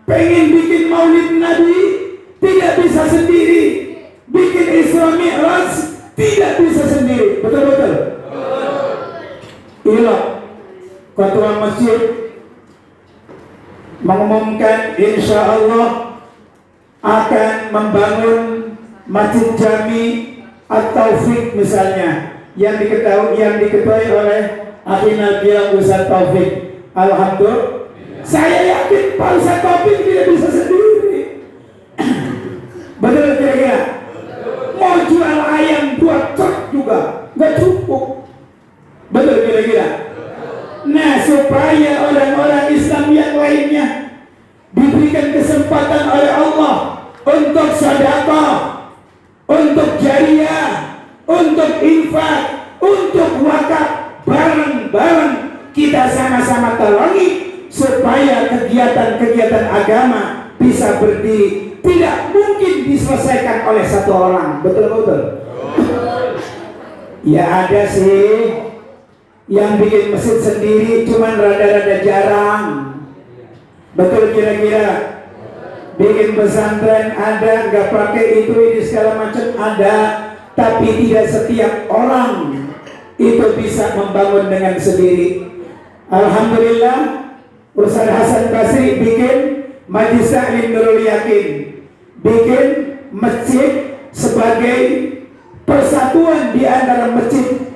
Pengen bikin maulid Nabi tidak bisa sendiri. Bikin Isra Mi'raj tidak bisa sendiri. Betul-betul? Iya. Ketua masjid mengumumkan insya Allah akan membangun masjid Jami At-Taufik misalnya, yang diketuai oleh Akhina Bilang Ustaz Taufik. Alhamdulillah. Saya yakin Pak Ustaz Taufik tidak bisa sendiri. Betul kira-kira? Mau jual ayam 2 truk juga nggak cukup. Betul kira-kira? Nah, supaya orang-orang Islam yang lainnya diberikan kesempatan oleh Allah untuk sedekah, untuk jariah, untuk infak, untuk wakaf, bareng-bareng kita sama-sama tolongi supaya kegiatan-kegiatan agama bisa berdiri. Tidak mungkin diselesaikan oleh satu orang. Betul-betul? Ya ada sih yang bikin masjid sendiri, cuman rada-rada jarang. Betul kira-kira? Bikin pesantren ada, nggak pakai itu ini segala macam ada, tapi tidak setiap orang itu bisa membangun dengan sendiri. Alhamdulillah, Ustaz Hasan Basri bikin Majlis Taklim Nurul Yakin, bikin masjid sebagai persatuan di antara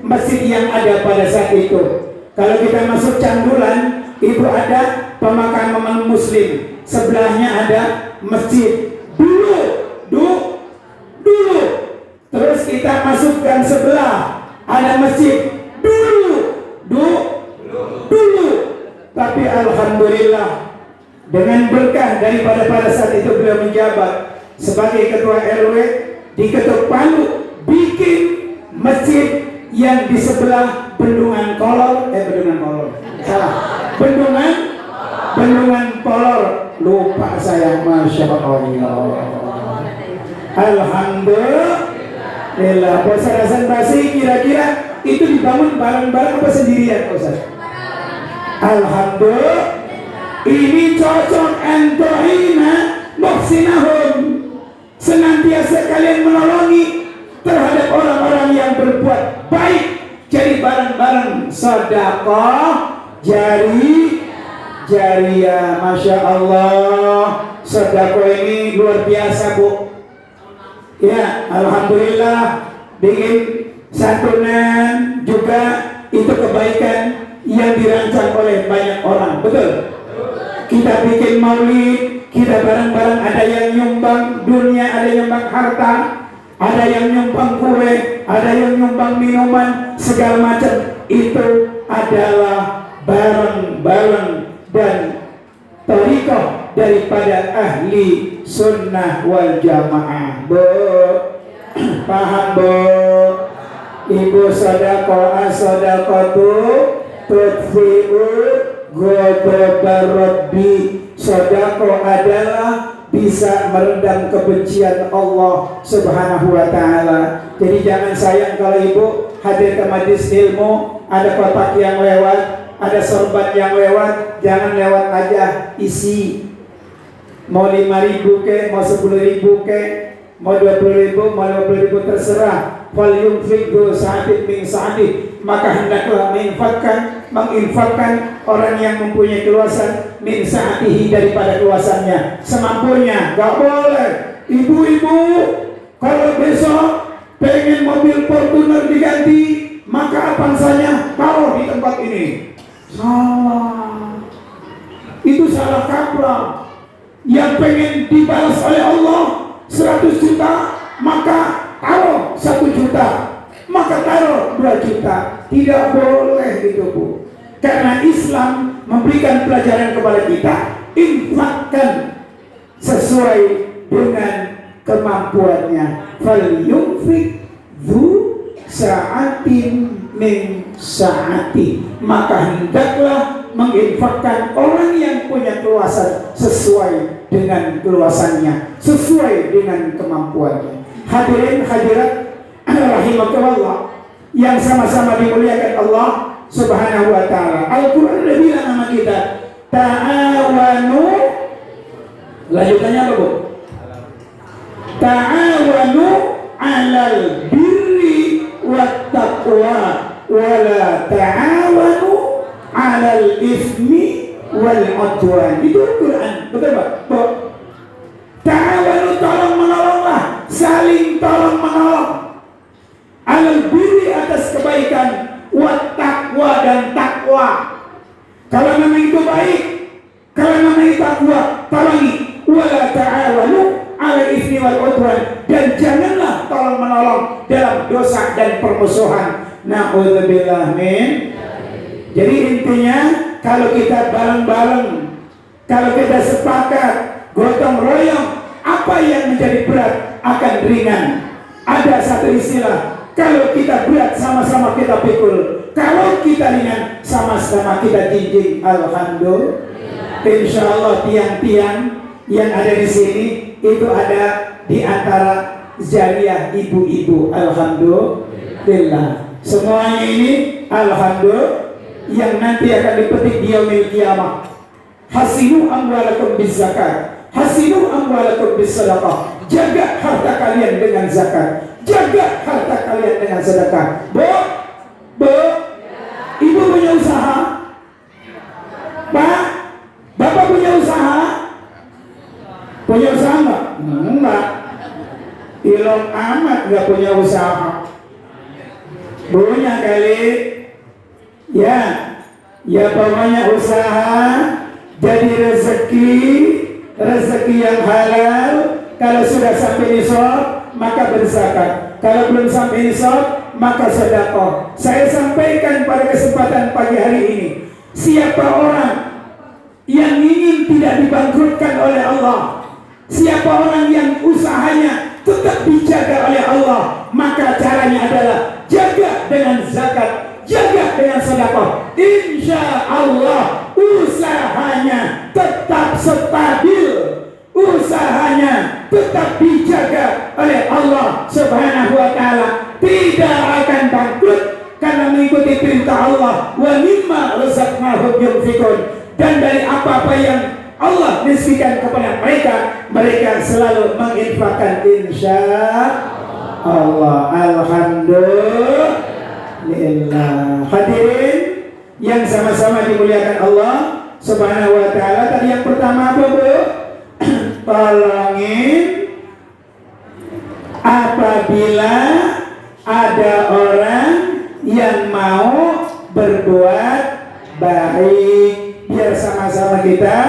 masjid yang ada pada saat itu. Kalau kita masuk Candulan, itu ada pemakaman muslim, sebelahnya ada masjid. Dulu. Terus kita masukkan sebelah ada masjid. Dulu. Tapi alhamdulillah dengan berkah daripada pada saat itu beliau menjabat sebagai ketua RW di Ketuk Palu, bikin masjid yang di sebelah Bendungan Kolor, Bendungan Kolor, lupa saya, masya Allah. Alhamdulillah. Ustaz Hasan Basri kira-kira itu dibangun bareng-bareng apa sendirian, Ustaz? Alhamdulillah. Ini cocok antohina muhsinahum, senantiasa kalian menolongi terhadap orang-orang yang berbuat baik. Jadi bareng-bareng sedekah jariyah. Masya Allah, sedekah ini luar biasa, Bu. Ya, alhamdulillah, bikin santunan juga itu kebaikan yang dirancang oleh banyak orang, betul? Kita bikin maulid, kita bareng-bareng, ada yang nyumbang dunia, ada yang nyumbang harta, ada yang nyumbang kue, ada yang nyumbang minuman, segala macam. Itu adalah bareng-bareng dan thariqah daripada ahli sunnah wal jamaah. Paham, Bu? Ibu sedekah sedekatu tudfi'u ghadabar Rabbi. Sedekah adalah bisa meredam kebencian Allah Subhanahu wa taala. Jadi jangan sayang kalau ibu hadir ke majelis ilmu, ada kotak yang lewat, ada sorban yang lewat, jangan lewat aja, isi. Mau 5.000 ke, mau 10.000 ke, mau 20.000, mau 50.000, terserah. Fal yunfiq du sa'atin min sa'atih, maka hendaklah menginfakkan orang yang mempunyai keluasan min sa'atihi, daripada keluasannya, semampunya. Gak boleh ibu-ibu kalau besok pengen mobil Fortuner diganti, maka avansanya taruh di tempat ini. Salah, itu salah kaprah. Yang pengen dibalas oleh Allah 100 juta, maka taruh 1 juta, maka taruh 2 juta. Tidak boleh itu, Bu. Karena Islam memberikan pelajaran kepada kita, infakkan sesuai dengan kemampuannya. Fal yunfiq dzu sa'atin min sa'ati, maka hendaklah menginfakkan orang yang punya keluasan sesuai dengan keluasannya, sesuai dengan kemampuannya. Hadirin hadirat rahimakumullah yang sama-sama dimuliakan Allah Subhanahu wa taala. Al-Qur'an sudah bilang sama kita, ta'awanu, lanjutannya apa, Bu? Ta'awanu 'alal birri wat taqwa wa la ta'awanu 'alal ismi wal 'udwan. Itu Al-Qur'an, betul, Pak? Ta'awanu, tolong menolonglah, saling tolong menolong. 'Alal birri, atas kebaikan, wat taqwa, dan takwa. Kalau memang itu baik, kalau memang itu takwa, tolongi. Wala ta'awanu 'alal ismi wal 'udwan, dan janganlah tolong menolong dalam dosa dan permusuhan. Na'udzubillah min. Jadi intinya, kalau kita bareng-bareng, kalau kita sepakat, gotong royong, apa yang menjadi berat akan ringan. Ada satu istilah, kalau kita berat sama-sama kita pikul, kalau kita ringan sama-sama kita jinjing. Alhamdulillah. Insya Allah tiang-tiang yang ada di sini itu ada di antara jariyah ibu-ibu. Alhamdulillah. Semuanya ini alhamdulillah yang nanti akan dipetik di yaumil qiyamah. Hasinu amwalakum bizakat, hasinu amwalakum bisadaqah. Jaga harta kalian dengan zakat, jaga harta kalian dengan sedekah. Bu, ibu punya usaha? Pak, bapak punya usaha? Punya usaha enggak? Enggak. Ilong amat enggak punya usaha. Punya kali. Ya, Ya pokoknya usaha jadi rezeki yang halal. Kalau sudah sampai nisab maka berzakat. Kalau belum sampai nisab maka sedekah. Saya sampaikan pada kesempatan pagi hari ini, siapa orang yang ingin tidak dibangkrutkan oleh Allah, siapa orang yang usahanya tetap dijaga oleh Allah, maka caranya adalah jaga dengan zakat, jaga dengan sedekah. Insya Allah usahanya tetap stabil, usahanya tetap dijaga oleh Allah Subhanahu wa Ta'ala, tidak akan bangkrut karena mengikuti perintah Allah, wa mimma razaqnahum yunfiqun, dan dari apa-apa yang Allah rizkikan kepada mereka, mereka selalu menginfakkan insya Allah. Alhamdulillah. Hadirin yang sama-sama dimuliakan Allah Subhanahu wa Ta'ala. Tadi yang pertama apa, Bu? Tolongin apabila ada orang yang mau berbuat baik, biar sama-sama kita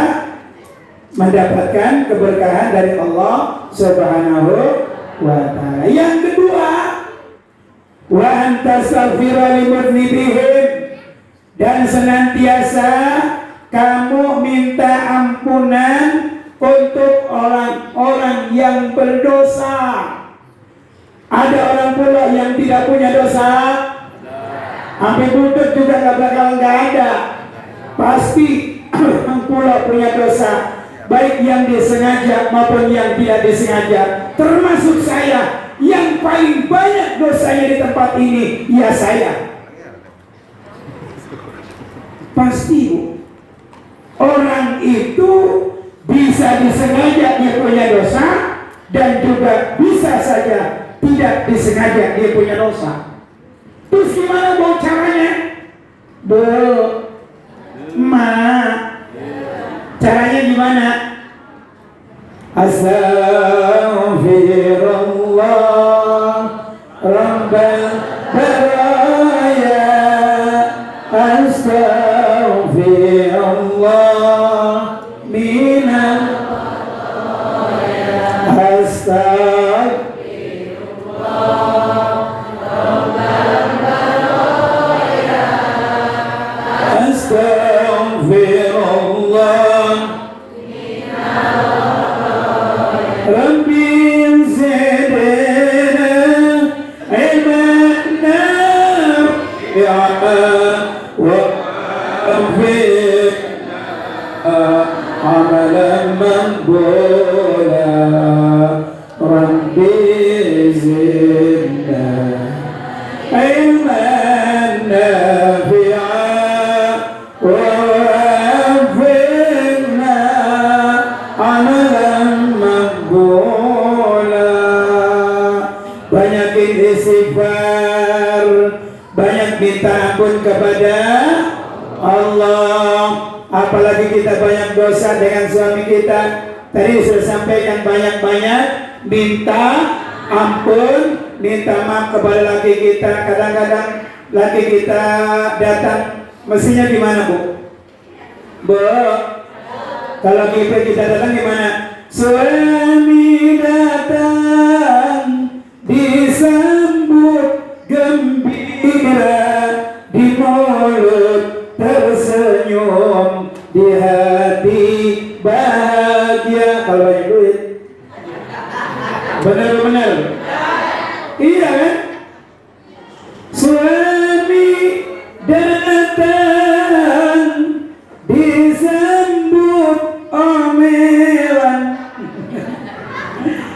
mendapatkan keberkahan dari Allah Subhanahu wa Ta'ala. Yang kedua, wa antastaghfira limudzunubihim, dan senantiasa kamu minta ampunan untuk orang-orang yang berdosa. Ada orang pula yang tidak punya dosa, sampai butut juga nggak ada. Pasti orang pula punya dosa, baik yang disengaja maupun yang tidak disengaja. Termasuk saya, yang paling banyak dosanya di tempat ini, ya saya. Pasti, Bu. Orang itu bisa disengaja dia punya dosa, dan juga bisa saja tidak disengaja dia punya dosa. Terus gimana, Bu, caranya? Bu, caranya gimana? Astaghfirullah Rabbal baraya, astaghfirullah minal kepada Allah. Apalagi kita banyak dosa dengan suami kita. Tadi sudah sampaikan, banyak-banyak minta ampun, minta maaf kepada laki kita. Kadang-kadang laki kita datang, mestinya gimana, Bu? Bu, kalau kita datang gimana? Suami datang disambut gembira, di mulut tersenyum, di hati bahagia. Kalau banyak duit, benar-benar iya kan? Suami datang disambut omelan.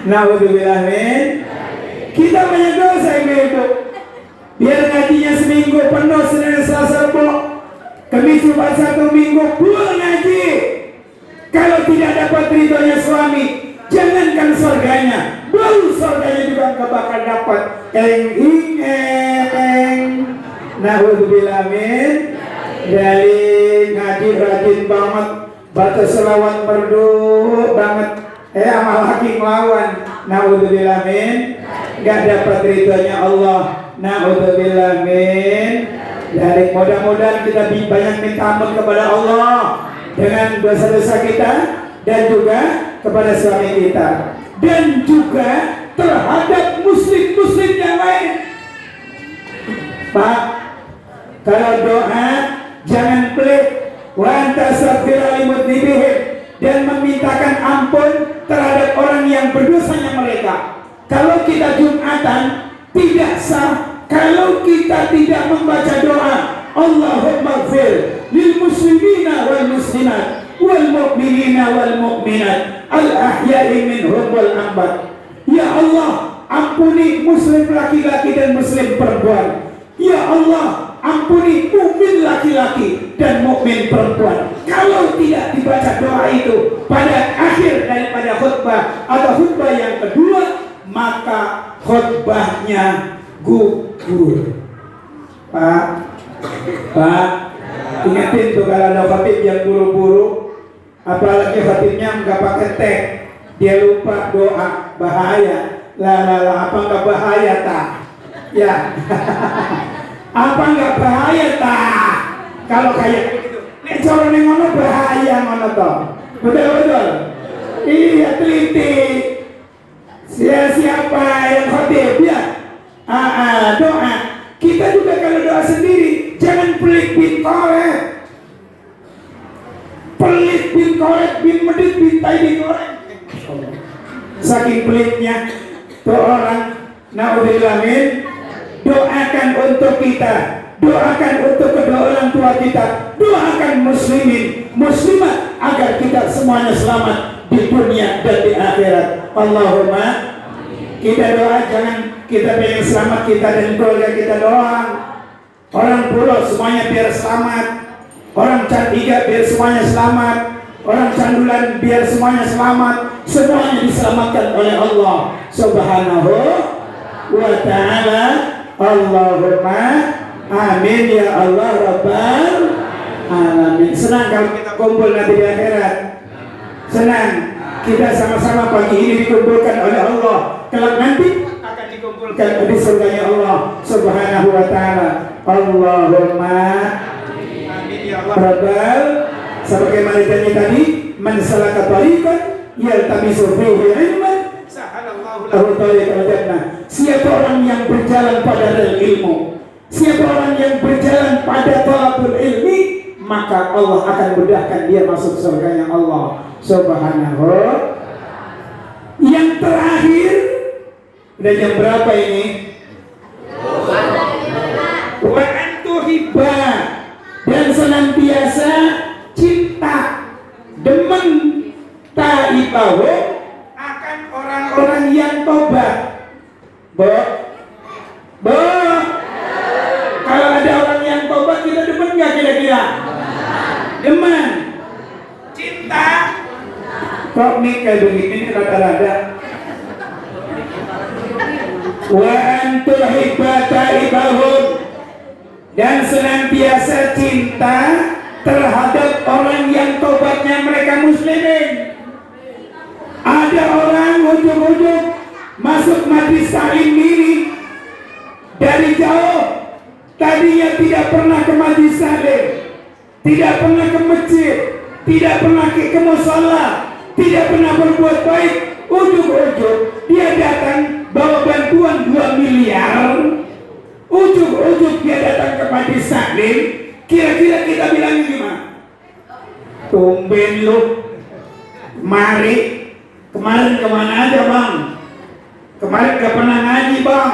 Naudzubillah min. Kita banyak dosa itu. Biar ngajinya seminggu penuh, Senin, Selasa, Rabu, Kamis, Jumat, Sabtu, Minggu full ngaji. Kalau tidak dapat ridhonya suami, jangankan surganya, belum surganya juga nggak bakal dapat. Naudzubillah min. Dari ngaji rajin banget, baca selawat merdu banget, amal haki ngelawan. Naudzubillah min. Nggak dapat ridhonya Allah. Naudzubillah min. Jadi mudah-mudahan kita banyak minta ampun kepada Allah dengan dosa-dosa kita dan juga kepada suami kita dan juga terhadap muslim-muslim yang lain. Pak, kalau doa jangan pelit wa antastaghfira limudznibihim dan memintakan ampun terhadap orang yang berdosanya mereka. Kalau kita Jumatan tidak sah kalau kita tidak membaca doa Allahumma ighfir lil muslimina wal muslimat wal mu'minina wal mu'minat al ahya'i minhum wal amwat. Ya Allah, ampuni muslim laki-laki dan muslim perempuan. Ya Allah, ampuni mukmin laki-laki dan mukmin perempuan. Kalau tidak dibaca doa itu pada akhir daripada khutbah atau khutbah yang kedua, maka khutbahnya gugur. Pak, ingatin tuh kalau ada khatib yang buru-buru, apalagi khatibnya nggak pakai tag, dia lupa doa, bahaya. Lah, apa nggak bahaya tak? Ya, apa nggak bahaya tak? Kalau kayak begitu, nek cara ning ngono bahaya ngono toh. Betul. Iya, teliti. Siapa yang khatib ya? Doa. Kita juga kalau doa sendiri jangan pelit bin korek. Pelit bin korek, bin medit, bin tai, bin korek. Saking pelitnya tuh orang. Naudzubillah min. Doakan untuk kita, doakan untuk kedua orang tua kita, doakan muslimin, muslimat agar kita semuanya selamat di dunia dan di akhirat. Allahumma, kita doa jangan kita pengen selamat kita dan keluarga kita doang. Orang pulau semuanya biar selamat, orang Candiga biar semuanya selamat, orang Candulan biar semuanya selamat, semuanya diselamatkan oleh Allah Subhanahu wa ta'ala. Allahumma amin ya Allah Rabbal alamin. Senang kalau kita kumpul nanti di akhirat. Senang kita sama-sama pagi ini dikumpulkan oleh Allah, kelak nanti akan dikumpulkan di surganya Allah Subhanahu wa ta'ala. Allahumma amin ya Allah Rabbal. Sebagaimana janji tadi, man salaka tariqan yaltamisu fihi ilman sahalallahu lahu tariqal jannah. Siapa orang yang berjalan pada ilmu, siapa orang yang berjalan pada thalabul ilmi, maka Allah akan mudahkan dia masuk surganya Allah Subhanahu. Yang terakhir, dan yang berapa ini? Wa antuhibba, dan senantiasa cinta, demen, taibahu akan orang-orang yang tobat. Kalau ada orang yang tobat kita demen nggak kira-kira? Demen, cinta. Kok nih kayak begini rada-rada. Wa antuhibba taibahun, dan senantiasa cinta terhadap orang yang tobatnya mereka muslimin. Ada orang ujung-ujung masuk majlis taklim ini dari jauh, tadinya tidak pernah ke majlis taklim, tidak pernah ke masjid, tidak pernah ke musala, tidak pernah berbuat baik. Ujung-ujung dia datang bawa bantuan 2 miliar. Ujung-ujung dia datang ke majlis taklim. Kira-kira kita bilang gimana? Tumben lu, mari. Kemarin kemana aja bang? Kemarin gak pernah ngaji bang.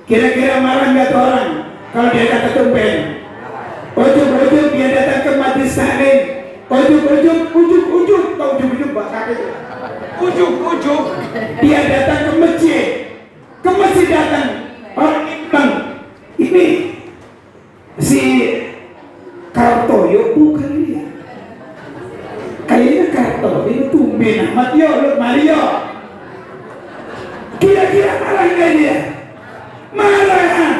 Kira-kira marah gak tuh orang kalau dia kata tumben? Ujung-ujung dia datang ke majlis taklim. Ujung-ujung bahasa itu. Ujung-ujung dia datang ke masjid. Ke masjid datang orang Bang, ini si Kartoyo bukan dia. Kayaknya Kartoyo tumben amat yo, Mario. Kira-kira marah nggak dia? Marah.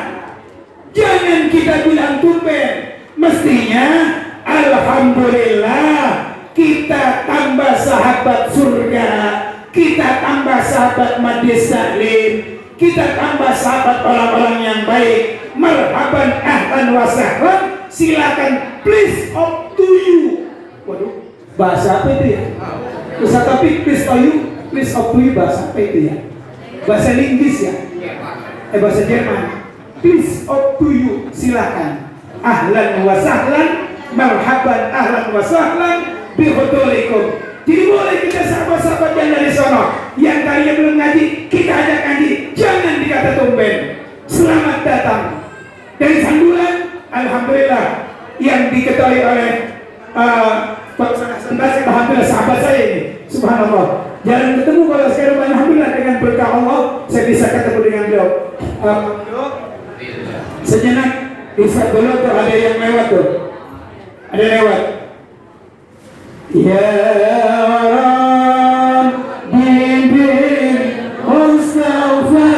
Jangan kita bilang tumben. Mestinya alhamdulillah kita tambah sahabat surga, kita tambah sahabat majlis taklim, kita tambah sahabat orang-orang yang baik. Marhaban, ahlan wa sahlan, silakan, please up to you. Waduh, bahasa apa itu ya? Bahasa tapi please to you, please up to you, bahasa apa itu ya? Bahasa Inggris ya? Bahasa Jerman. Please up to you, silakan. Ahlan wa sahlan, marhaban, ahlan wa sahlan, bihudurikum. Jadi boleh kita sahabat-sahabat yang dari sono, yang kalian belum ngaji, kita ajak ngaji. Jangan dikata tumben. Selamat datang. Dari Sandulan, alhamdulillah, yang diketahui oleh Pak Hasan Basir, alhamdulillah sahabat saya ini, subhanallah. Jarang ketemu, kalau sekarang alhamdulillah dengan berkah Allah saya bisa ketemu dengan beliau. Sejenak bisa dulu tuh ada yang lewat tuh, ada lewat. Ya Rabbi bin Mustafa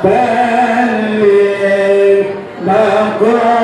baligh maqasidana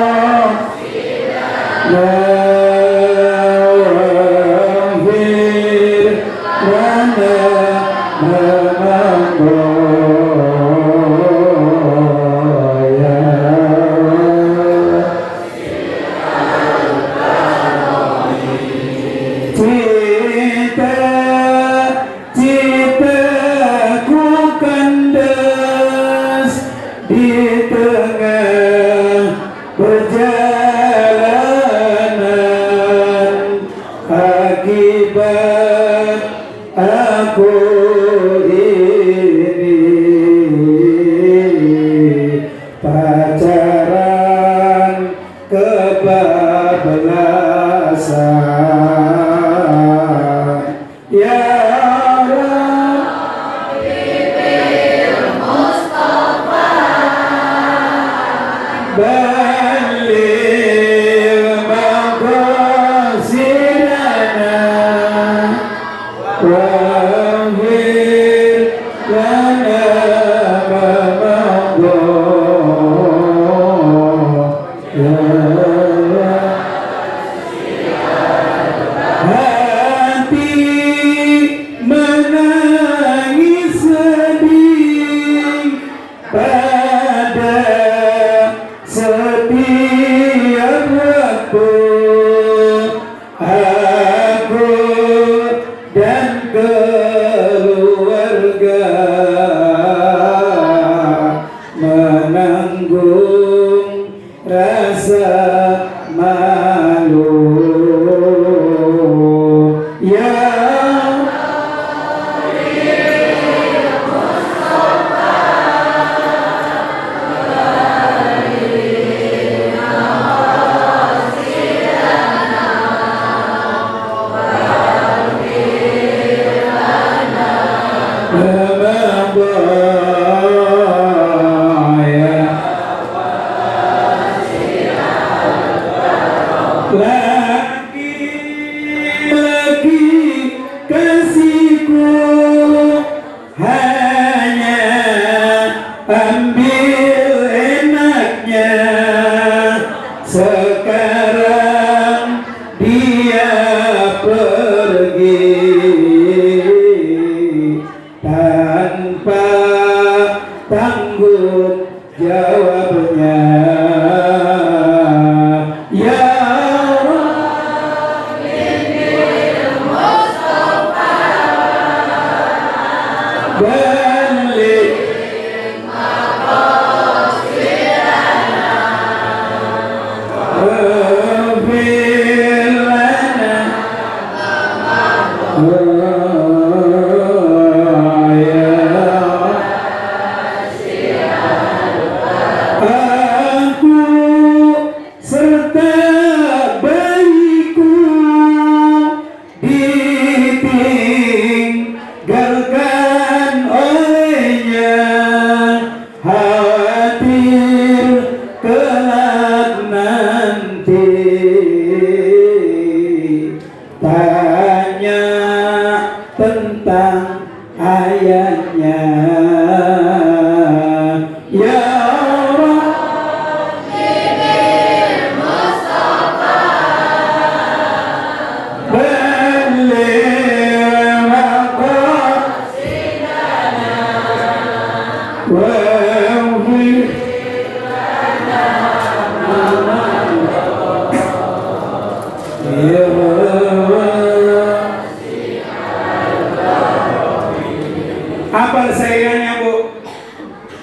sayangannya Bu,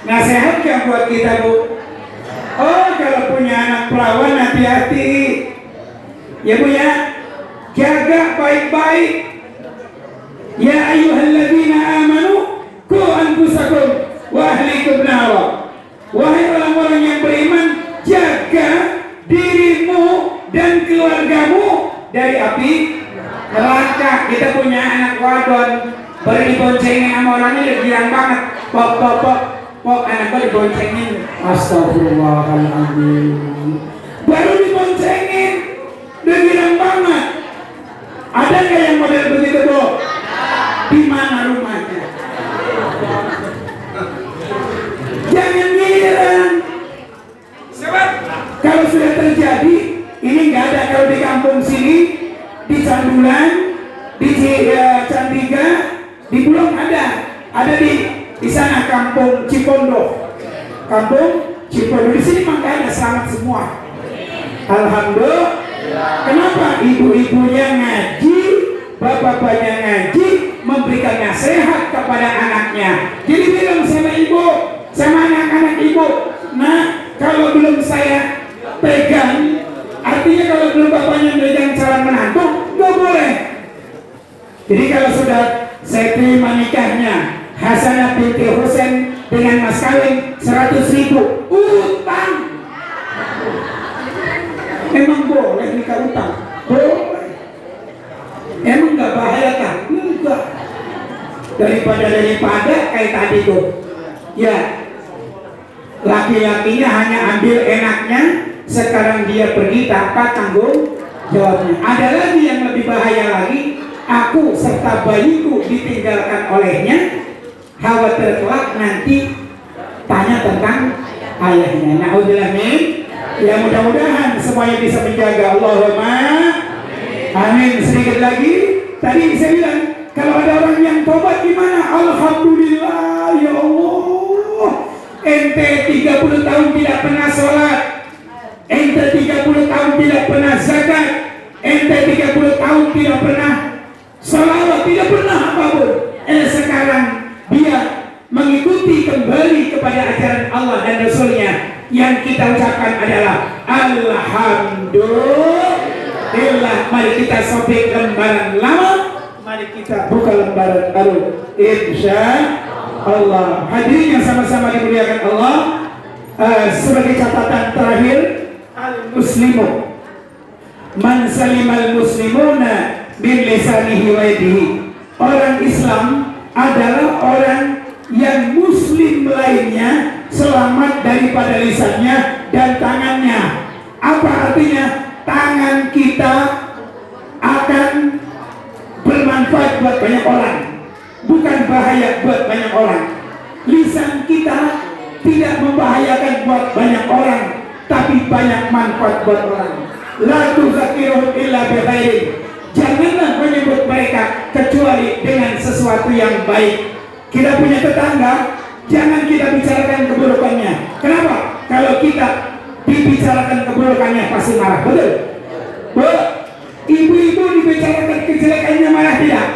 nasihat yang buat kita Bu. Oh, kalau punya anak perawan hati-hati ya Bu ya, jaga baik-baik. Ya ayyuhalladzina amanu qu anfusakum wa ahlikum nara. Wahai orang-orang yang beriman, jaga dirimu dan keluargamu dari api neraka. Kita punya anak wadon, baru diboncengin sama orangnya udah girang banget. Pok, anak gua diboncengin. Astagfirullahaladzim. Baru diboncengin, udah girang banget. Ada nggak yang model begitu Bu? Di mana rumahnya? Jangan girang. Sebab kalau sudah terjadi, ini nggak ada kalau di kampung sini, di Candulan, di Candiga, di Bulong ada di sana kampung Cipondo, di sini mah nggak ada, selamat semua. Alhamdulillah. Kenapa? Ibu-ibunya ngaji, bapak-bapaknya ngaji, memberikan nasihat kepada anaknya. Jadi bilang sama ibu, sama anak-anak ibu, nah kalau belum saya pegang, artinya kalau belum bapaknya megang calon menantu, nggak boleh. Jadi kalau sudah saya terima nikahnya Hasanah binti Husain dengan mas kawin 100.000 utang. Emang boleh nikah utang? Boleh. Emang nggak bahaya kan? Enggak. Daripada kayak tadi tuh, ya laki-lakinya hanya ambil enaknya, sekarang dia pergi tanpa tanggung jawabnya. Ada lagi yang lebih bahaya lagi, aku serta bayiku ditinggalkan olehnya, khawatir kelak nanti tanya tentang ayahnya. Na'udzubillah min. Ya mudah-mudahan semuanya bisa menjaga. Allahumma amin. Sedikit lagi, tadi saya bilang kalau ada orang yang tobat gimana? Alhamdulillah ya Allah. Ente 30 tahun tidak pernah sholat, ente 30 tahun tidak pernah zakat, ente 30 tahun tidak pernah sholawat, tidak pernah apapun. Sekarang dia mengikuti kembali kepada ajaran Allah dan Rasulnya. Yang kita ucapkan adalah Alhamdulillah. Mari kita sobek lembaran lama, mari kita buka lembaran baru, insya Allah. Hadirin yang sama-sama dimuliakan Allah, sebagai catatan terakhir, al-muslimu man salimal muslimuna min lisanihi wa yadihi. Orang Islam adalah orang yang muslim lainnya selamat daripada lisannya dan tangannya. Apa artinya? Tangan kita akan bermanfaat buat banyak orang, bukan bahaya buat banyak orang. Lisan kita tidak membahayakan buat banyak orang, tapi banyak manfaat buat orang. La tuzakiruhum illa bikhairin. Janganlah menyebut mereka kecuali dengan sesuatu yang baik. Kita punya tetangga, jangan kita bicarakan keburukannya. Kenapa? Kalau kita dibicarakan keburukannya pasti marah, betul? Bu, ibu-ibu dibicarakan kejelekannya marah tidak?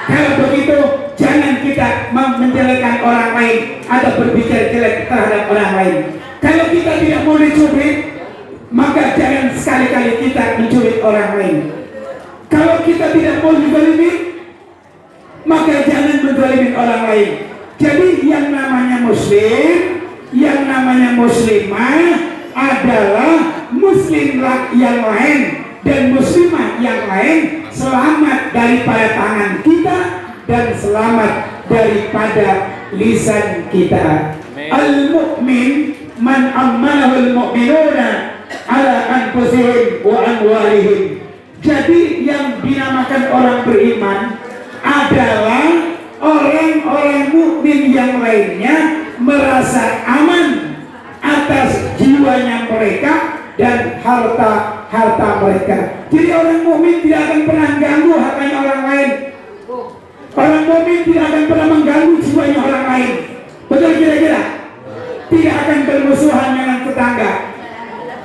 Kalau begitu, jangan kita menjelekkan orang lain atau berbicara jelek terhadap orang lain. Kalau kita tidak mau dicubit, maka jangan sekali-kali kita mencubit orang lain. Kalau kita tidak mau dizalimi, maka jangan menzalimin orang lain. Jadi yang namanya muslim, yang namanya muslimah adalah muslim yang lain dan muslimah yang lain selamat daripada tangan kita dan selamat daripada lisan kita. Al-mu'min man amanahu al-mu'minuna ala anfusihim wa amwalihim. Jadi yang dinamakan orang beriman adalah orang-orang mukmin yang lainnya merasa aman atas jiwanya mereka dan harta mereka. Jadi orang mukmin tidak akan pernah mengganggu hartanya orang lain. Orang mukmin tidak akan pernah mengganggu jiwanya orang lain. Betul kira-kira? Tidak akan bermusuhan dengan tetangga.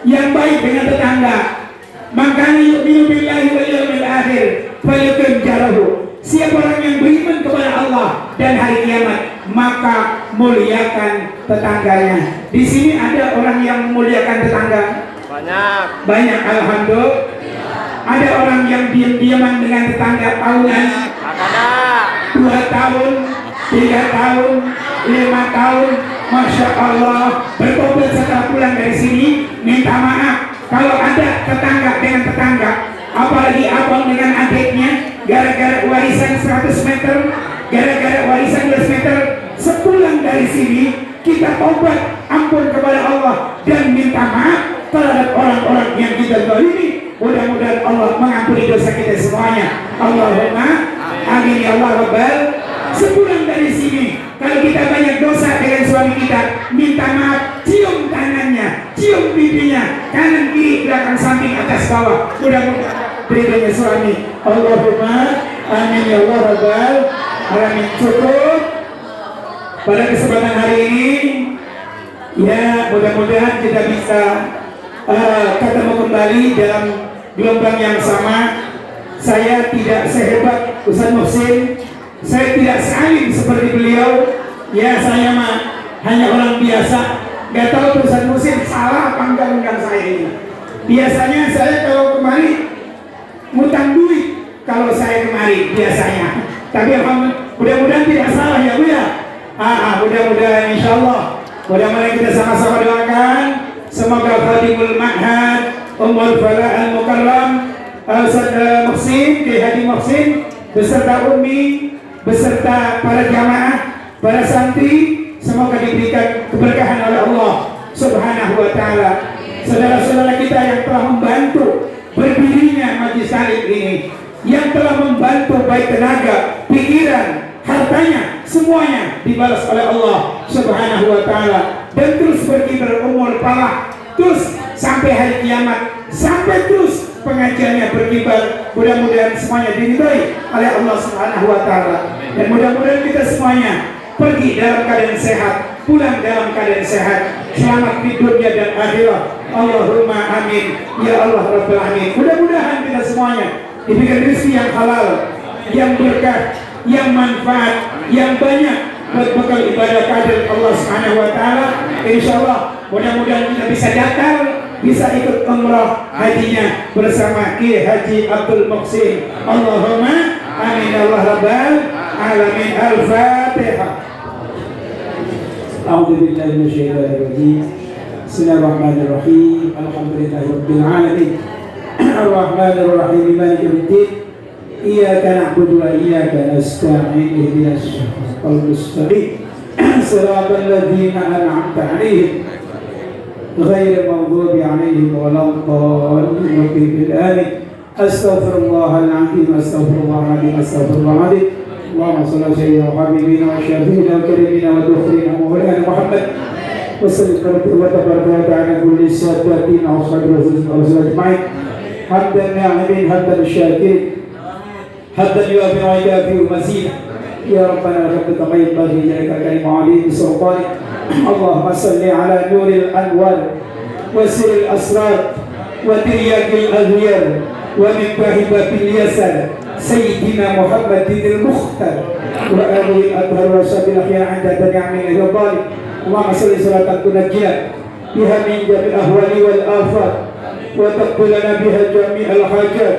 Yang baik dengan tetangga. Makanya yu'minu billahi wal yawmil akhir falyukim jarahu. Siapa orang yang beriman kepada Allah dan hari kiamat, maka muliakan tetangganya. Di sini ada orang yang memuliakan tetangga? Banyak, alhamdulillah. Ada orang yang diam-diaman dengan tetangga tahunan? 2 tahun, 3 tahun, 5 tahun, Masya Allah, bertobat setelah pulang dari sini, minta maaf. Kalau ada tetangga dengan tetangga, apalagi abang dengan adiknya, gara-gara warisan 100 meter, gara-gara warisan 200 meter, sepulang dari sini, kita tobat, ampun kepada Allah, dan minta maaf terhadap orang-orang yang kita zalimi. Mudah-mudahan Allah mengampuni dosa kita semuanya. Allahumma amin ya Allah Rabbal. Sepulang dari sini, kalau kita banyak dosa dengan suami kita, minta maaf, cium tangannya, cium pipinya, kanan kiri, belakang samping, atas bawah. Mudah-mudahan ridhonya suami. Allahumma amin ya Allah Rabbal alamin. Cukup pada kesempatan hari ini, ya mudah-mudahan kita bisa ketemu kembali dalam gelombang yang sama. Saya tidak sehebat Ustaz Muhsin, saya tidak saling seperti beliau. Ya saya mah hanya orang biasa. Gak tahu Ustaz Muhsin salah apa enggak dengan saya ini. Biasanya saya kalau kemari ngutang duit kalau saya kemari biasanya. Tapi alhamdulillah, mudah-mudahan tidak salah ya Bu ya. Mudah-mudahan insya Allah. Mudah-mudahan kita sama-sama doakan semoga Khadimul Ma'had Ummul Falah Al-Mukarram Ustaz Muhsin, Kiai Haji Muhsin beserta Umi, beserta para jamaah, para santri, semoga diberikan keberkahan oleh Allah Subhanahu wa Ta'ala. Saudara-saudara kita yang telah membantu berdirinya Majlis Talim ini, yang telah membantu baik tenaga, pikiran, hartanya, semuanya dibalas oleh Allah Subhanahu wa Ta'ala, dan terus berkibar umur palah, terus sampai hari kiamat, sampai terus pengajiannya berkibar. Mudah-mudahan semuanya diridhai oleh Allah Subhanahu wa Ta'ala, dan mudah-mudahan kita semuanya pergi dalam keadaan sehat, pulang dalam keadaan sehat, selamat di dunia dan akhirat. Allahumma amin ya Allah Rabbal alamin. Mudah-mudahan kita semuanya diberikan rezeki yang halal, yang berkah, yang manfaat, yang banyak buat bekal ibadah kader Allah Subhanahu wa Ta'ala. Insyaallah mudah-mudahan kita bisa datang, bisa ikut umrah hajinya bersama Kiai Haji Abdul Muhsin. Allahumma amin ya Allah Rabbal alamin. Al-Fatihah. A'udzubillahi minasyaitonir rajim. Bismillahirrahmanirrahim. Alhamdulillahirabbil alamin. Ar-Rahmanir Rahim. Maliki yaumiddin. Iyyaka na'budu wa iyyaka nasta'in. Ihdinas siratal mustaqim. Shiratal ladzina an'amta 'alaihim ghairil maghdubi 'alaihim waladdallin. Amin. Astaghfirullahal 'azim. Astaghfirullahal 'azim. Astaghfirullahal 'azim. Allahumma shalli ala sayyidina Muhammadin wa syafi'ina wa karimina wa dukhulina Muhammad Muhammad wa sallallahu wa tabaraka ala kulli sabatin wa sallallahu wa sallam. Hamdan na'imin, hamdan syakirin, hamdan yu'afi wa yu'afi mazid. Ya Rabbana lakal tabayyun bagi jalika kalimah alim sultani. Allahumma salli ala nuril anwar wa siril asrar wa tiryakil aghyar wa min bahibatil yasar Sayyidina Muhammadin al-Mukhtar wa alihi al-athhar wa sahbihi al-akhyar 'inda tani'amin al-ghali. Allahumma salli salatan tunajjina biha min jami'il ahwali wal afat wa taqbalana biha jami'al hajat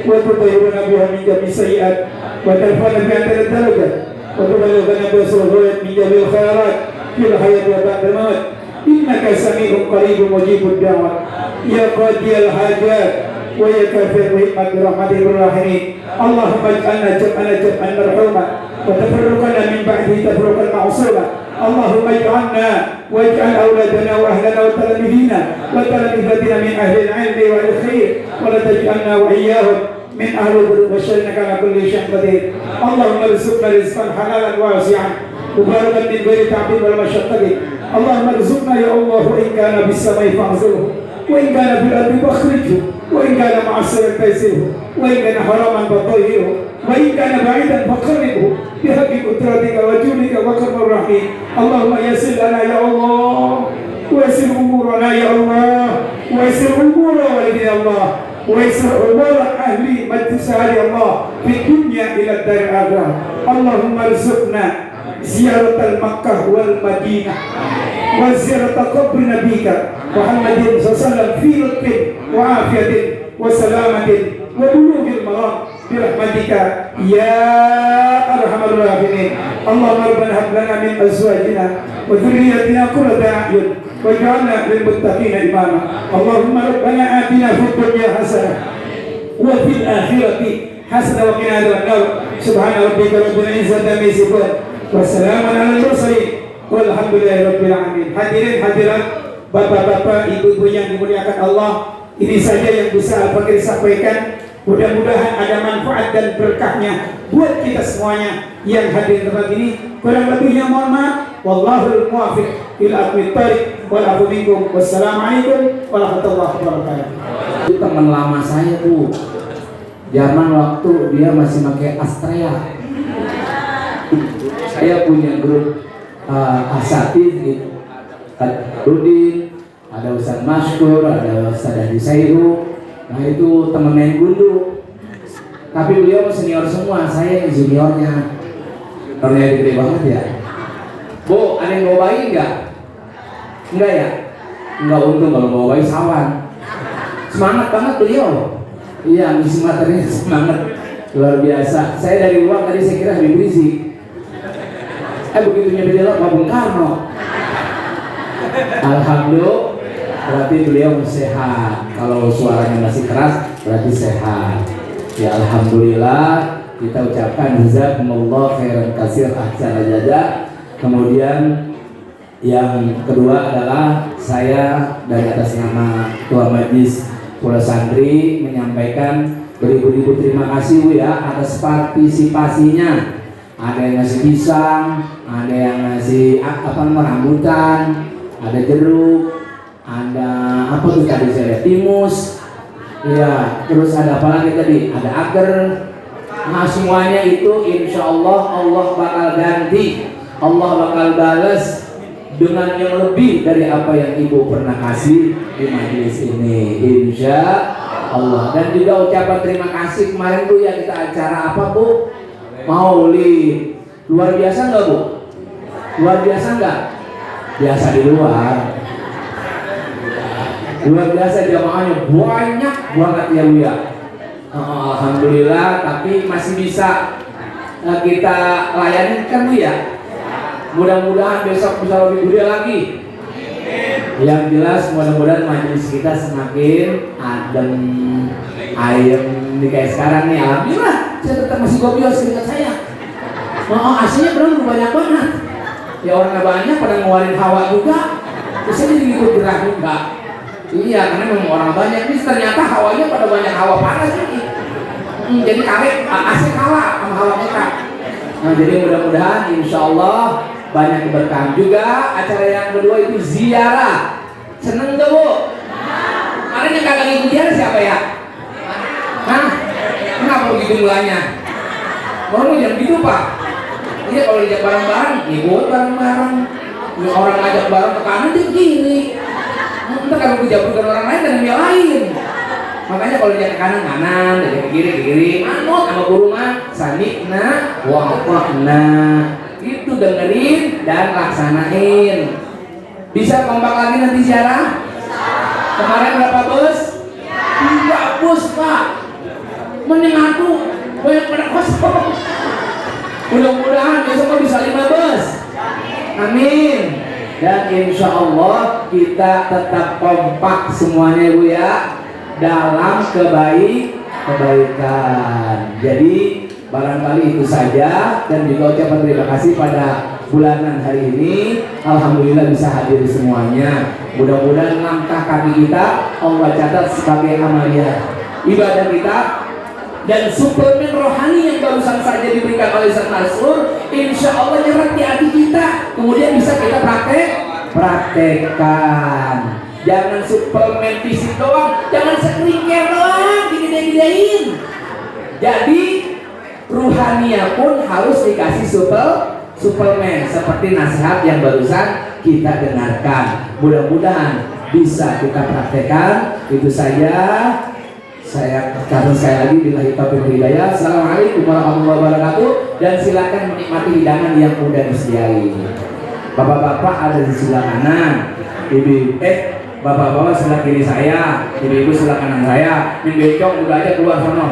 wa tutahhiruna biha min jami'is sayyi'at wa tarfa'na biha darajat wa tuballighuna biha sulhuyat min jami'il khairat fil hayati wa ba'dal maut. Innaka sami'un qaribun mujibud da'wat ya qadiyal hajat wa ya kafir rahmat rahmatir rahimin. Allahumma ij'alna jam'an marhuma wa tafarruqana min ba'di tafarruqan ma'suma. Allahumma ij'alna waj'al awladana wa ahlana wa talamidina wa talamidatina min ahli al-'ilmi wal khair wa la taj'alna wa iyyahum min ahli al-dhurri wa syarrika ala kulli syai'in qadir. Allahumma rizqna rizqan halalan wasi'an mubarakan min ghairi ta'bid wal masyaqqati. Allahumma rizqna ya Allah in kana bis-samai fa'zilhu wa in kana bil ardi fakhrijhu wa in kana ma'asiran faisirhu wa in kana haraman fatahhirhu wa in kana ba'idan faqarribhu bihaqqi qudratika wa judika wa karamir rahim. Allahumma yassir lana ya Allah wa yassir umurana ya Allah wa yassir umura walidina Allah wa yassir umura ahli majlis ya Allah fi dunya ila dar akhirah. Allahumma rizqna ziyaratal Makkah wal Madinah wa ziyarata qabri nabika Muhammadin sallallahu fi lutfin wa afiyatin wa salamatin wa bulughil maram birahmatika ya arhamar rahimin. Allahumma rabbana hab lana min azwajina wa dhurriyyatina qurrata a'yun waj'alna lil muttaqina imama. Allahumma rabbana atina fid dunya hasanah wa fil akhirati hasanah wa qina adzabannar. Subhana rabbika rabbil izzati amma yasifun wa salamun alal mursalin walhamdulillahi rabbil alamin. Hadirin hadirat, bapak-bapak, ibu-ibu yang dimuliakan Allah, ini saja yang bisa Al-Fakir sampaikan. Mudah-mudahan ada manfaat dan berkahnya buat kita semuanya yang hadir tempat ini. Kurang lebihnya mohon maaf. Wallahul muwaffiq ila aqwamit thariq wal afu minkum. Wassalamualaikum warahmatullahi wabarakatuh. Itu teman lama saya, Bu. Zaman waktu dia masih pakai Astrea. Saya punya grup asatidz gitu. Ada Rudin, ada Ustaz Masykur, ada Ustaz Adi Sairu. Nah itu temen main gundu. Tapi beliau senior semua, saya yang juniornya. Orangnya gede banget ya. Bu, ada yang bawa bayi enggak? Enggak ya? Enggak, untung kalau bawa bayi sawan. Semangat banget beliau. Iya, misi materinya semangat luar biasa. Saya dari luar tadi saya kira Habib Rizik. Begitu nyampe di Pak Bung Karno. Alhamdulillah. Berarti beliau sehat. Kalau suaranya masih keras berarti sehat. Ya alhamdulillah, kita ucapkan jazakumullah khairan katsir ahsana jaza. Kemudian yang kedua adalah saya dari atas nama Ketua Majelis Pura Santri menyampaikan beribu-ribu terima kasih Bu ya atas partisipasinya. Ada yang ngasih pisang, ada yang ngasih rambutan, ada jeruk, ada apa tuh tadi saya lihat, timus, ya, terus ada apa lagi tadi, ada agar. Nah semuanya itu insya Allah Allah bakal ganti, Allah bakal balas dengan yang lebih dari apa yang ibu pernah kasih di majelis ini, insya Allah. Dan juga ucapan terima kasih kemarin Bu ya, kita acara apa Bu? Maulid. Luar biasa nggak Bu? Luar biasa nggak? Biasa di luar. Luar biasa jamaahnya banyak banget ya Bu ya. Alhamdulillah, tapi masih bisa kita layani kan Bu ya. Mudah-mudahan besok bisa lebih gede lagi. Yang jelas mudah-mudahan majelis kita semakin adem, ayem di kayak sekarang nih. Alhamdulillah, saya tetap masih gobios dekat saya. Aslinya belum banyak banget. Ya orangnya banyak pada ngeluarin hawa juga. Terus saya jadi ikut gerak juga. Iya, karena memang orang banyak. Ini ternyata hawanya pada banyak hawa panas ini. Jadi kawet AC kalah sama hawa kita. Nah jadi mudah-mudahan insya Allah banyak keberkahan juga. Acara yang kedua itu ziarah. Seneng gak Bu? Kemarin yang kagak ikut ziarah siapa ya? Hah? Kenapa begitu mulanya? Baru jam gitu Pak? Iya kalau diajak bareng-bareng, ikut bareng-bareng. Orang ngajak bareng ke kanan dia ke kiri. Entah kalau dijabutkan orang lain dan yang lain. Makanya kalau diajak ke kanan, diajak ke kiri. Manut sama guru mah samikna wa ata'na. Itu dengerin dan laksanain. Bisa kompak lagi nanti ziarah? Kemarin berapa bus? 3 bus Pak. Mending aku banyak pada kosong. Mudah-mudahan besok bisa 5 bus. Amin. Dan insya Allah kita tetap kompak semuanya Bu ya dalam kebaikan. Jadi barangkali itu saja, dan juga ucapan terima kasih pada bulanan hari ini. Alhamdulillah bisa hadir semuanya. Mudah-mudahan langkah kaki kita Allah catat sebagai amalia ibadah kita. Dan suplemen rohani yang barusan saja diberikan oleh Ustaz Mansur, insya Allah nyerap di hati kita, kemudian bisa kita praktekkan. Jangan suplemen fisik doang, jangan sekringker doang, digede-gedein. Jadi ruhania pun harus dikasih suplemen seperti nasihat yang barusan kita dengarkan. Mudah-mudahan bisa kita praktekkan. Itu saja. Saya katakan sekali lagi billahi taufiq wal hidayah. Assalamualaikum warahmatullahi wabarakatuh, dan silakan menikmati hidangan yang udah disediain. Bapak-bapak ada di sebelah kanan, bapak-bapak sebelah kiri saya, ibu-ibu sebelah kanan saya. Yang becok udah aja keluar sono.